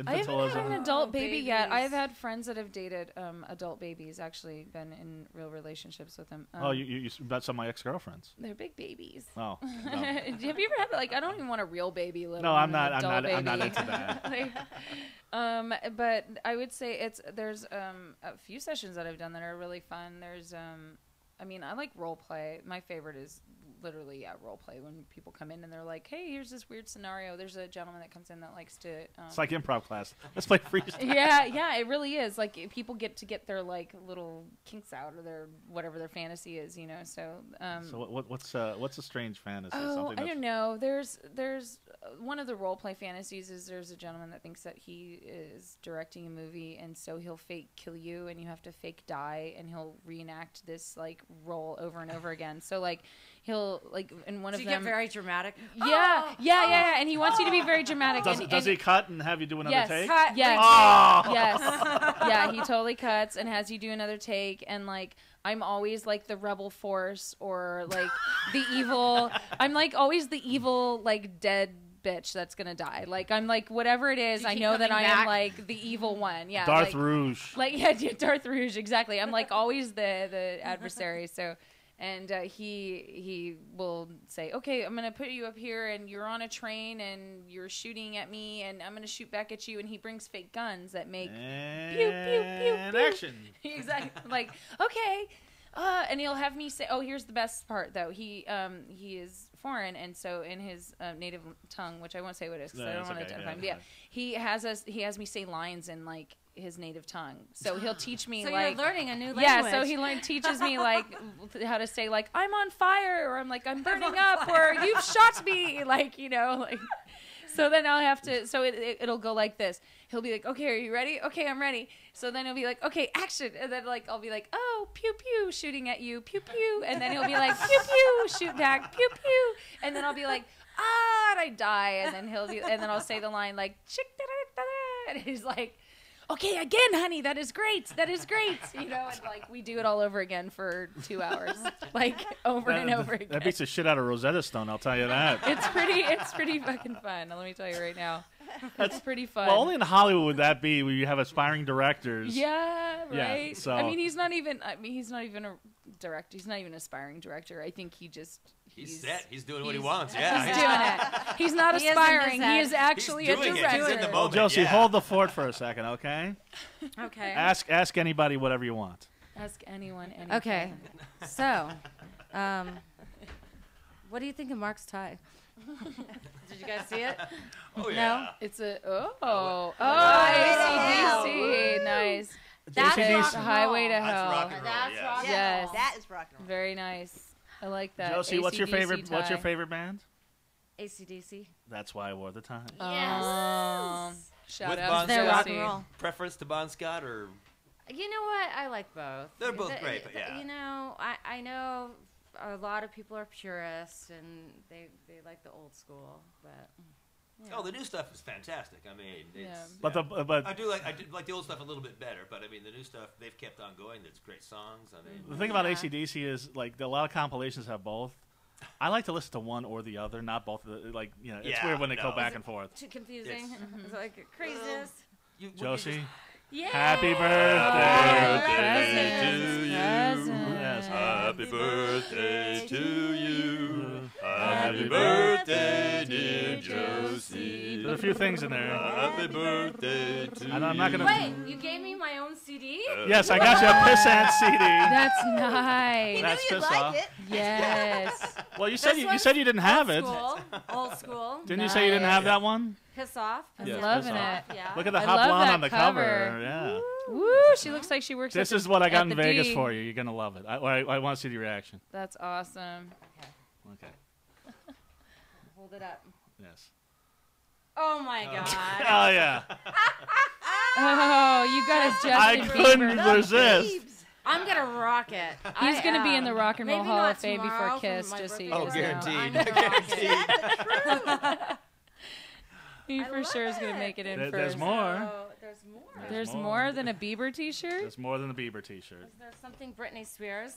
B: I haven't had an
A: Infantilism.
B: adult baby yet.
E: babies.
B: I've had friends that have dated adult babies, actually been in real relationships with them.
A: Oh, you met some of my ex-girlfriends.
B: They're big babies.
A: Oh, no.
B: Have you ever had I don't even want a real baby. Let
A: No,
B: alone
A: I'm not.
B: an
A: I'm
B: adult
A: not
B: baby.
A: into that.
B: But I would say there's a few sessions that I've done that are really fun. There's I mean, I like role play. My favorite is literally role play when people come in and they're like, hey, here's this weird scenario. There's a gentleman that comes in that likes to
A: It's like improv class. Let's play freestyle.
B: yeah, it really is. Like people get their like little kinks out or their whatever their fantasy is, So
A: So what's a strange fantasy?
B: oh,
A: Something
B: I don't know. There's one of the role play fantasies is there's a gentleman that thinks that he is directing a movie, and so he'll fake kill you, and you have to fake die, and he'll reenact this like role over and over again. So like he'll like in one
E: Do
B: of
E: you
B: them.
E: get very dramatic?
B: Yeah, and he wants you to be very dramatic.
A: Does he cut and have you do another
B: yes,
A: take?
B: Yes,
A: Oh!
B: yes, yeah. He totally cuts and has you do another take, and like I'm always like the rebel force or like the evil. I'm like always the evil like dead bitch that's gonna die. Like I'm like whatever it is.
E: You
B: I
E: keep
B: know that I
E: coming
B: am
E: back.
B: like the evil one. Yeah,
A: Darth
B: like,
A: Rouge.
B: Like yeah, Darth Rouge. Exactly. I'm like always the adversary. So. And he will say, okay, I'm going to put you up here, and you're on a train, and you're shooting at me, and I'm going to shoot back at you. And he brings fake guns that make pew, pew, pew, pew.
A: Action.
B: Exactly. Like, okay. And he'll have me say, oh, here's the best part, though. He is foreign, and so in his native tongue, which I won't say what it is because I don't want to identify him. But yeah, he has me say lines in, like, his native tongue. So he'll teach me
E: So
B: like
E: you're learning a new language.
B: yeah, so he teaches me like how to say like I'm on fire, or I'm like I'm burning up, or you've shot me, like like so then I'll have to it'll go like this. He'll be like, okay, are you ready? Okay, I'm ready. So then he'll be like, okay, action, and then like I'll be like, oh, pew pew, shooting at you, pew pew, and then he'll be like, pew pew, shoot back, pew pew, and then I'll be like, and I die, and then I'll say the line like chick da da da, and he's like, okay, again, honey, that is great, and like we do it all over again for 2 hours, like over and over again.
A: That beats the shit out of Rosetta Stone, I'll tell you that.
B: It's pretty fucking fun. Let me tell you right now, it's pretty fun.
A: Well, only in Hollywood would that be where you have aspiring directors.
B: Yeah,
A: Yeah,
B: right.
A: so-
B: I mean, he's not even a director. He's not even an aspiring director. I think he just
D: He's set. He's doing what he wants. Yeah.
B: He's doing it. He's not
E: He is in
B: aspiring.
E: his
B: He
E: head.
B: is actually
D: He's
B: a
D: doing it.
B: director.
D: He's in the
A: Well,
D: moment.
A: Josie,
D: yeah.
A: hold the fort for a second, okay?
E: Okay.
A: Ask anybody whatever you want.
B: Ask anyone anything.
E: Okay. So, what do you think of Mark's tie? Did you guys see it?
D: Oh, yeah.
B: It's a
E: Oh,
B: AC/DC. Nice.
E: That's
A: AC/DC.
E: rock and
B: Highway to
E: roll.
D: That's
B: Hell.
D: rock and roll.
E: That's
D: yes.
E: rock and
B: Yes.
E: roll.
C: That is rock and roll.
B: Very nice. I like that.
A: Josie, what's your
B: AC/DC
A: favorite? What's your
B: tie.
A: favorite band?
E: AC/DC.
A: That's why I wore the tie.
B: Shout
D: With
B: out
D: Bon
B: to
E: They're
D: Scott.
E: rock
B: Josie.
E: and roll.
D: Preference to Bon Scott or
E: You know what? I like both.
D: They're both great, but yeah.
E: You know, I know a lot of people are purists and they like the old school, but
D: Oh, the new stuff is fantastic. I mean, it's,
B: Yeah.
A: But
D: I do like the old stuff a little bit better, but I mean the new stuff they've kept on going. There's great songs. I mean,
A: the thing about AC/DC is like a lot of compilations have both. I like to listen to one or the other, not both. Like it's
D: Yeah,
A: weird when they go
D: no.
A: back and forth.
E: too confusing.
D: It's-
E: It's like craziness.
D: you, would you
A: Josie,
E: Yeah.
A: happy
B: Happy
A: birthday
B: birthday
A: to you.
B: Presents.
A: Yes,
D: Happy birthday to you. Happy birthday, dear Josie.
A: There's a few things in there.
D: Happy birthday to you.
A: And I'm not gonna.
E: Wait, you gave me my own CD?
A: Yes, I got you a Pissant CD.
B: That's nice.
C: He
A: That's
C: knew you'd
A: Piss
C: like
A: Off.
C: it.
B: Yes.
A: Well, you said you said you didn't have it.
E: Old school.
A: Didn't you say you didn't have that one?
E: Piss off.
B: I'm
A: Yes,
B: loving
A: Piss Off.
B: it.
E: Yeah.
A: Look at the
B: I
A: hot
B: love
A: blonde
B: that
A: on the
B: cover.
A: cover. Yeah.
B: Woo, she looks like she works
A: This
B: at
A: is what I got
B: at
A: in
B: the
A: Vegas
B: D.
A: for you. You're gonna love it. I want to see the reaction.
B: That's awesome.
A: Okay.
E: Hold it up.
A: Yes.
E: Oh my God.
A: Oh yeah.
B: Oh, you got a Justin
A: I couldn't
B: Bieber.
A: resist.
E: I'm gonna rock it.
B: He's going to be in the Rock and Roll
E: Maybe
B: Hall
E: not
B: of Fame
E: tomorrow
B: before
E: for
B: Kiss,
E: my
B: just so you
E: birthday.
B: guys
D: Oh,
B: know.
D: guaranteed.
E: I'm gonna rock it.
D: Guaranteed.
B: He
E: I
B: for
E: love
B: sure is going to
E: it.
B: make it in
A: There's
B: first.
A: more.
E: Oh, there's more.
B: There's
A: more.
B: more than a Bieber t-shirt?
A: There's more than the Bieber T-shirt.
E: Is there something Britney Spears?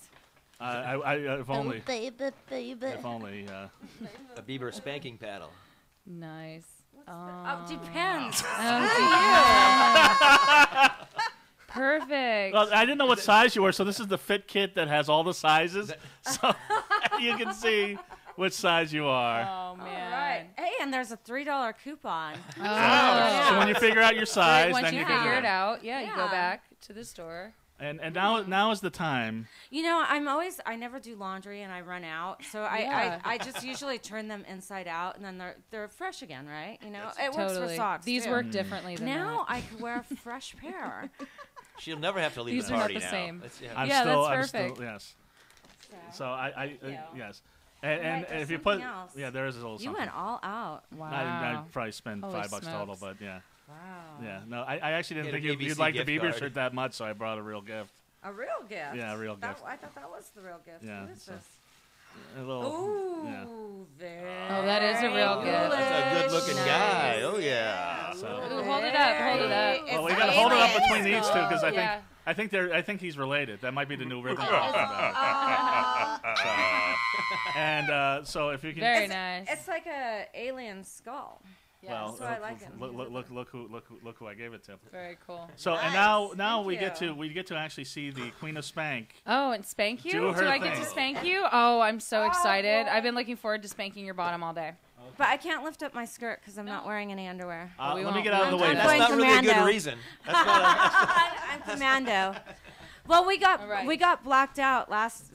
A: If only.
C: Baby, baby.
A: If only.
D: A Bieber spanking paddle.
B: Nice.
E: Oh, depends.
B: Perfect.
A: Well, I didn't know what size you were, so this is the fit kit that has all the sizes, so you can see which size you are.
B: Oh, man.
E: All right. Hey, and there's a $3 coupon.
B: Oh.
A: So when you figure out your size,
B: Once
A: then
B: you
A: you
B: figure
A: can
B: it out, you go
E: Yeah.
B: back to the store.
A: And now is the time.
E: You know, I never do laundry and I run out, so
B: Yeah.
E: I just usually turn them inside out and then they're fresh again, right? You know, it works for
B: Totally.
E: socks.
B: These
E: too.
B: work differently than
E: Now I can wear a fresh pair.
D: She'll never have to leave
B: These
D: the
B: are not
D: party
B: the
D: now.
B: same.
D: That's- yeah.
A: I'm
B: Yeah,
A: still,
B: that's
A: I'm still,
B: perfect.
A: yes. So
E: you.
A: yes. And
E: Right, there's
A: if you put,
E: something else.
A: yeah, there is a little
E: You
A: something.
E: went all out.
B: Wow.
A: I'd probably spend
B: Holy
A: $5 total,
B: smokes.
A: but yeah.
E: Wow.
A: Yeah, no, I actually didn't
D: Get an
A: think you'd
D: ABC
A: like the
D: gift
A: Bieber
D: card.
A: shirt that much, so I brought a real gift.
E: A real gift.
A: Yeah, a real gift.
E: I thought that was the real gift.
A: Yeah,
E: What is
A: so-
E: this?
A: A little,
E: Ooh,
A: yeah.
E: very
B: Oh, that is a real gift.
D: That's a good-looking
E: nice.
D: guy. Oh yeah.
A: So,
B: Ooh, hold it up, hold it up.
A: well, we
E: It's
A: gotta hold it up
E: alien.
A: between these two because
B: Yeah.
A: I think he's related. That might be the new Rythm Coffin bag. And so if you can,
B: Very nice.
E: It's like a alien skull.
A: well,
E: so I like him.
A: look who I gave it to.
B: Very cool.
A: So and
C: Nice.
A: now
E: Thank
A: we get to actually see the Queen of Spank.
B: Oh, and spank you?
A: Do her
B: I get
A: thing.
B: to spank you? Oh, I'm so excited.
E: cool.
B: I've been looking forward to spanking your bottom all day.
E: But I can't lift up my skirt because I'm not wearing any underwear.
B: we
A: Let me
B: won't-
A: get out of the
E: I'm
A: way.
E: going
D: That's not really a good
E: commando.
D: reason. That's not
E: I'm commando. Well, we
B: All right.
E: got blacked out last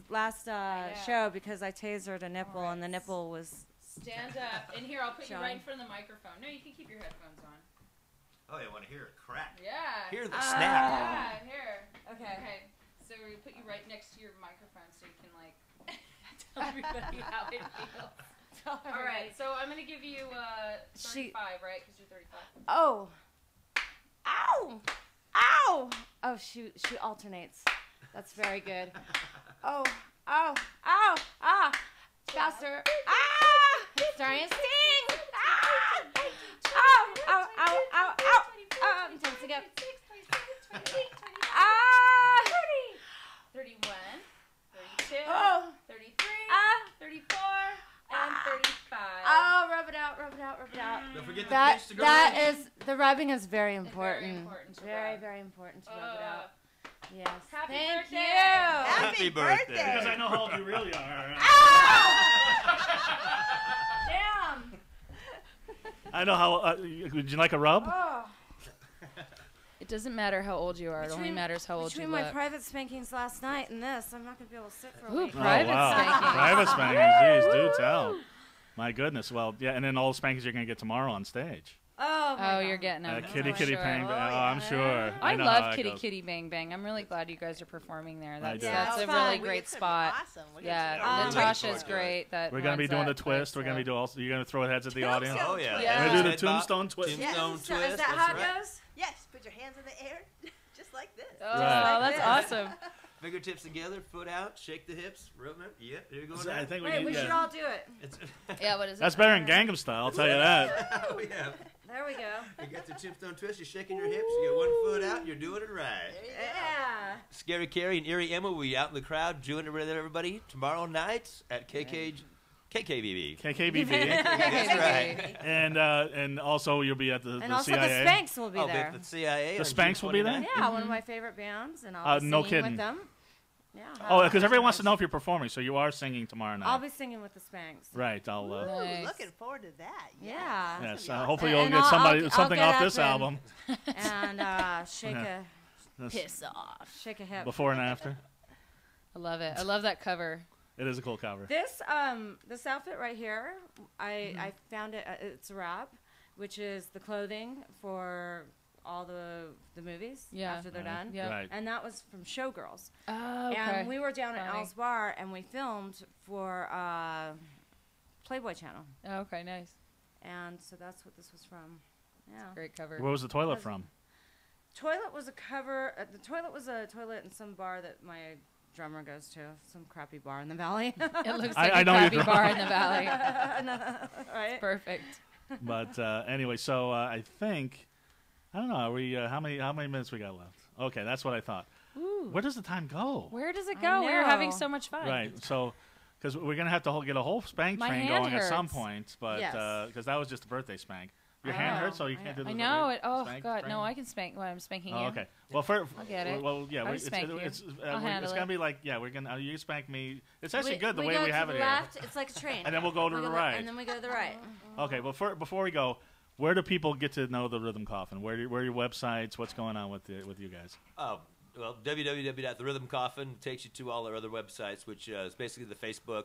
E: show because I tasered a nipple and the nipple was.
B: Stand up. And here, I'll put you
E: John.
B: right in front of the microphone. No, you can keep your headphones on.
D: Oh, you want to hear it crack?
B: Yeah.
D: Hear the snap.
B: Yeah, here.
E: Okay.
B: Okay. So we put you right next to your microphone so you can, like, tell everybody how it feels. All right. So I'm going to give you 35, right? Because you're 35.
E: Oh. Ow. Ow. Oh, she alternates. That's very good. Oh. Oh. Ow. Ah. Faster. Ah. It's starting to sting. Ah. Ow. Ow. Ow. Ow. Ow. I'm tensing up. Ah.
B: 31, 32,
E: Oh.
B: 33,
E: Ah.
B: 34, and 35.
E: Oh, rub it out, rub it out, rub it out.
D: Don't forget the
E: That
D: pinch to go
E: that
D: in.
E: is the rubbing is very important.
B: important to
E: Very,
B: rub.
E: very important to rub it out. Yes.
B: Happy
E: Thank
B: birthday.
E: you.
D: Happy birthday.
A: Because I know how old you really are.
E: Damn.
A: I know how. Would you like a rub?
E: Oh.
B: It doesn't matter how old you are. It only matters how old you
E: Between
B: look.
E: my private spankings last night and this, I'm not gonna be able to sit for a
B: Ooh,
E: week.
B: private spanking.
A: Private spanking. Jeez, do tell. My goodness. Well, yeah, and then all the spankings you're gonna get tomorrow on stage.
E: Oh, my
B: Oh, you're
E: God.
B: getting them.
A: Kitty
B: for
A: Kitty
B: sure.
A: Bang Bang. Oh, I'm sure.
B: I
A: know how
B: love
A: that
B: Kitty
A: goes.
B: Kitty Bang Bang. I'm really glad you guys are performing there. That's,
A: do.
B: that's
E: Yeah,
B: a
E: it's
B: really
E: fun.
B: great
C: It's gonna be
B: spot.
C: Awesome. We're gonna
B: Yeah,
C: see it.
B: Natasha's
D: Looking
B: great. That
A: We're gonna be
B: runs
A: doing the
B: that
A: twist.
B: place,
A: We're gonna be
B: so.
A: doing. Also, you're gonna throw heads at the audience.
D: Oh yeah.
B: Yeah.
A: We're gonna do the
D: Head bop,
A: tombstone twist.
D: Tombstone
E: So
D: twist.
E: is that
D: that's
E: how it
D: right.
E: goes?
C: Yes, put your hands in the air, just like this.
B: Oh,
A: Right.
B: that's awesome.
D: Fingertips together, foot out, shake the hips. Rub it. Yep, here you go.
A: I think we
E: Wait,
A: need.
E: we should all do it.
D: It's
B: Yeah, what is it?
A: That's better than Gangnam Style. I'll tell you that.
D: oh yeah.
E: There we go.
D: You got the tombstone twist. You're shaking your hips. You got one foot out. You're doing it right.
C: There you go.
E: Yeah.
D: Scarrie, Carrie, and Eerie Emma will be out in the crowd doing it with everybody tomorrow night at KKBB.
A: KKBB.
D: That's right.
A: And also you'll be at the
E: And also the
A: CIA.
E: Spanks will be
D: Oh,
E: there.
D: the CIA.
A: The
D: on
A: Spanks
D: June
A: will be there?
D: 29th.
E: Yeah, one of my favorite bands, and I'll be
A: No
E: singing
A: kidding.
E: with them. Yeah.
A: Oh, because everyone wants to know if you're performing, so you are singing tomorrow night.
E: I'll be singing with the Spanks.
A: Right. I'll.
C: Ooh, looking forward to that.
E: Yeah.
A: Yes.
C: Awesome.
A: Hopefully you'll
E: And
A: get
E: I'll
A: something
E: get
A: off
E: up
A: this album.
E: And shake
B: Piss off.
E: a hip.
A: Before and after.
B: I love it. I love that cover.
A: It is a cool cover.
E: This outfit right here, I found it. It's a wrap, which is the clothing for all the movies after they're done.
B: Yeah.
A: Right.
E: And that was from Showgirls.
B: Oh, okay.
E: And we were down at
B: Funny.
E: Al's Bar, and we filmed for Playboy Channel.
B: Oh, okay, nice.
E: And so that's what this was from. Yeah.
B: Great cover.
A: Where was the toilet from?
E: Toilet was a cover. The toilet was a toilet in some bar that my drummer goes to, some crappy bar in the valley.
B: It looks
A: I
B: like a
A: know your
B: crappy bar in the valley.
E: Right?
B: Perfect.
A: But anyway, so I think I don't know. Are we how many minutes we got left? Okay, that's what I thought.
B: Ooh.
A: Where does the time go?
B: Where does it
E: I
B: go? We're having
E: know.
B: so much fun.
A: Right. So, because we're gonna have to get a whole spank
B: My
A: train
B: hand
A: going at some
B: hurts.
A: point, but
E: Yes.
A: because that was just a birthday spank. Your hand
E: Oh,
A: hurts, so you can't do the
B: I know it. Oh
A: spank
B: God,
A: train?
B: no! I can spank when I'm spanking you.
A: Oh, okay. Well, for
B: I'll get it.
A: Well, yeah,
B: I'll
A: it's
B: spank you.
A: it's
B: I'll handle
A: it's gonna
B: it.
A: be like we're gonna you spank me. It's actually good the
E: we
A: way
E: go
A: we
E: to
A: have
E: the
A: it here.
E: left. It's like a train.
A: And then we'll go to the right.
E: And then we go to the right.
A: Okay. Well, before we go, where do people get to know the Rythm Coffin? Where are your websites? What's going on with you guys?
D: Oh, well, www.therhythmcoffin takes you to all our other websites, which is basically the Facebook.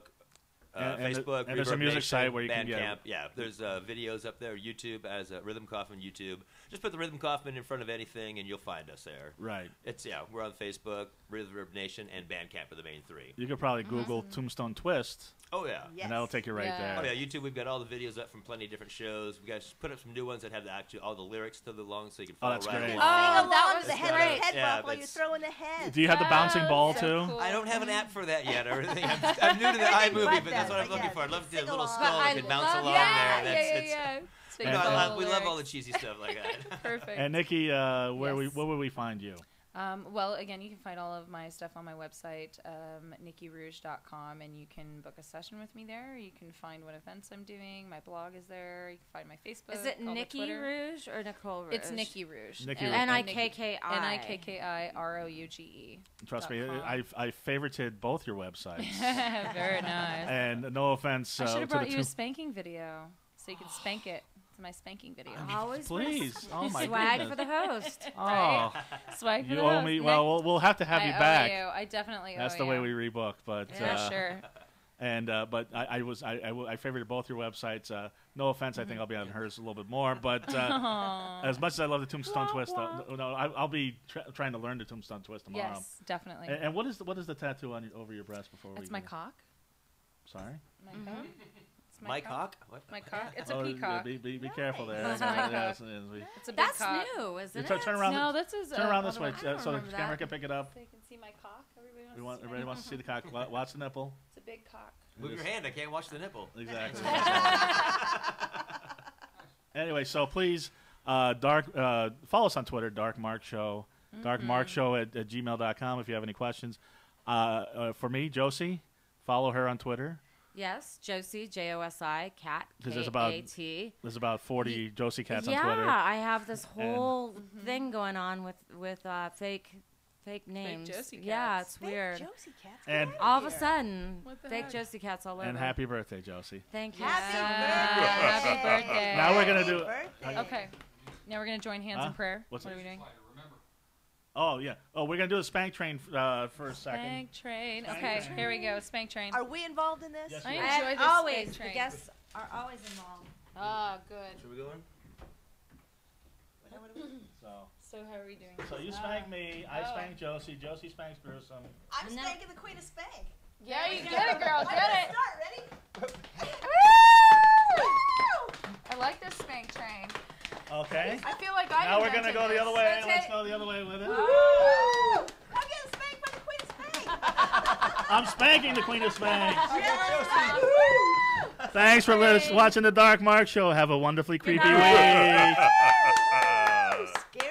A: And
D: Facebook,
A: there's a music
D: Reverb
A: site
D: Nation,
A: where you can get
D: Bandcamp. Yeah, there's videos up there. YouTube as Rythm Coffin YouTube. Just put the Rythm Coffin in front of anything, and you'll find us there.
A: Right.
D: It's we're on Facebook, Reverb Nation, and Bandcamp are the main three.
A: You could probably Google Tombstone Twist,
D: Oh yeah.
C: Yes.
A: and that'll take you right
B: Yeah.
A: there.
D: Oh yeah, YouTube. We've got all the videos up from plenty of different shows. We got put up some new ones that have all the lyrics to the songs, so you can follow
A: that's
D: right
A: great.
D: along.
E: Oh, that was
C: the head,
E: great.
C: head
D: Yeah,
C: bop while you're
D: that's-
C: throwing the head.
A: Do you have the bouncing ball
B: so
A: too?
B: cool.
D: I don't have an app for that yet or anything. I'm new to the iMovie, but that's what I'm looking for. I'd love to do a little
C: Sing
D: skull
C: along.
D: that can bounce along
B: Yeah,
D: there.
B: yeah.
D: You know, we love all the cheesy stuff like that.
B: Perfect.
A: And Nikki,
B: Yes.
A: where would we find you?
B: Well, again, you can find all of my stuff on my website, NikkiRouge.com, and you can book a session with me there. You can find what events I'm doing. My blog is there. You can find my Facebook.
E: Is it
B: all the
E: Nikki
B: Twitter.
E: Rouge or Nicole Rouge?
B: It's Nikki Rouge.
A: Nikki Rouge.
E: Nikki.
B: NIKKIROUGE.
A: Trust me,
B: .com.
A: I favorited both your websites.
B: Very nice.
A: And no offense
B: I should
A: to
B: have
A: the
B: brought you
A: two.
B: a spanking video so you could spank it. It's my spanking video.
E: Always
A: Please, oh my
E: swag
A: goodness.
E: for the host.
A: Oh,
B: Swag for
A: you
B: the
A: owe
B: host.
A: me.
B: Nick,
A: Well, we'll have to have you
B: I
A: back.
B: owe you. I definitely
A: That's
B: owe
A: the way
B: you.
A: we rebook. But
B: Yeah, sure.
A: And but I favorited both your websites. No offense, I think I'll be on hers a little bit more. But as much as I love the Tombstone Twist, I'll be trying to learn the Tombstone Twist tomorrow.
B: Yes, definitely.
A: And what is the tattoo on over your breast before
B: That's
A: we?
B: my
A: go?
B: cock.
A: Sorry.
B: My cock. It's
D: My cock? What?
B: My cock. It's a
A: Oh,
B: peacock.
A: Be careful there.
B: That's my
A: Yes,
B: cock.
A: yes,
B: It's a big
E: That's
B: cock.
E: new, isn't
A: turn
E: it?
A: around.
B: No, this is.
A: Turn around this
B: other
A: way
B: one.
E: I don't
A: so the
E: remember
A: camera
E: that.
A: can pick it up.
B: So you can see my cock.
A: Everybody wants to see the cock. Watch the nipple.
B: It's a big cock.
D: Move your hand. I can't watch the nipple.
A: Exactly. Anyway, so please, follow us on Twitter, Dark Mark Show, darkmarkshow at gmail.com if you have any questions. For me, Josi, follow her on Twitter.
E: Yes, Josi, Josi, Kat,
A: Because there's about
E: K-A-T.
A: there's about 40 Josi Cats on
E: Yeah,
A: Twitter.
E: I have this whole thing going on with fake names.
B: Josi
E: Yeah,
B: Cats.
E: it's weird.
C: Josie Cats.
A: And-
C: get
E: All
C: out
E: of a
C: here.
E: sudden,
B: What the
E: fake
B: heck?
E: Josie Cats all over.
A: And happy birthday, Josi.
E: Thank you.
C: Happy
B: Happy birthday.
A: Now we're gonna do.
C: birthday.
B: Okay. Now we're gonna join hands
A: Huh?
B: in prayer.
A: What's
B: what
A: it?
B: are we doing?
A: Oh yeah. Oh, we're gonna do a spank train for a second.
B: Spank train.
A: Spank
B: Okay,
A: train.
B: here we go. Spank train.
C: Are we involved in this?
A: Yes,
B: I
A: you
B: enjoy
E: And
B: this
E: always,
B: spank
E: the
B: train.
E: guests are always involved.
B: Ah, good.
D: Should we go in?
B: So how are we doing?
A: So you spank me, I
B: Oh.
A: spank Josi, Josi spanks Gruesome.
C: I'm
E: And then-
C: spanking the Queen of Spank.
B: Yeah, you get it, girl. Get it.
C: Start, ready?
B: I like this spank train.
A: Okay.
B: I feel like I
A: Now we're gonna
B: invented
A: go the
B: this.
A: other way.
B: Okay.
A: Let's go the other way with it.
C: Woo! I'm getting spanked by the Queen of Spank.
A: I'm spanking the Queen of Spank.
C: Woo!
A: Thanks for watching the Dark Mark Show. Have a wonderfully creepy
E: night.
A: week.
C: Scary.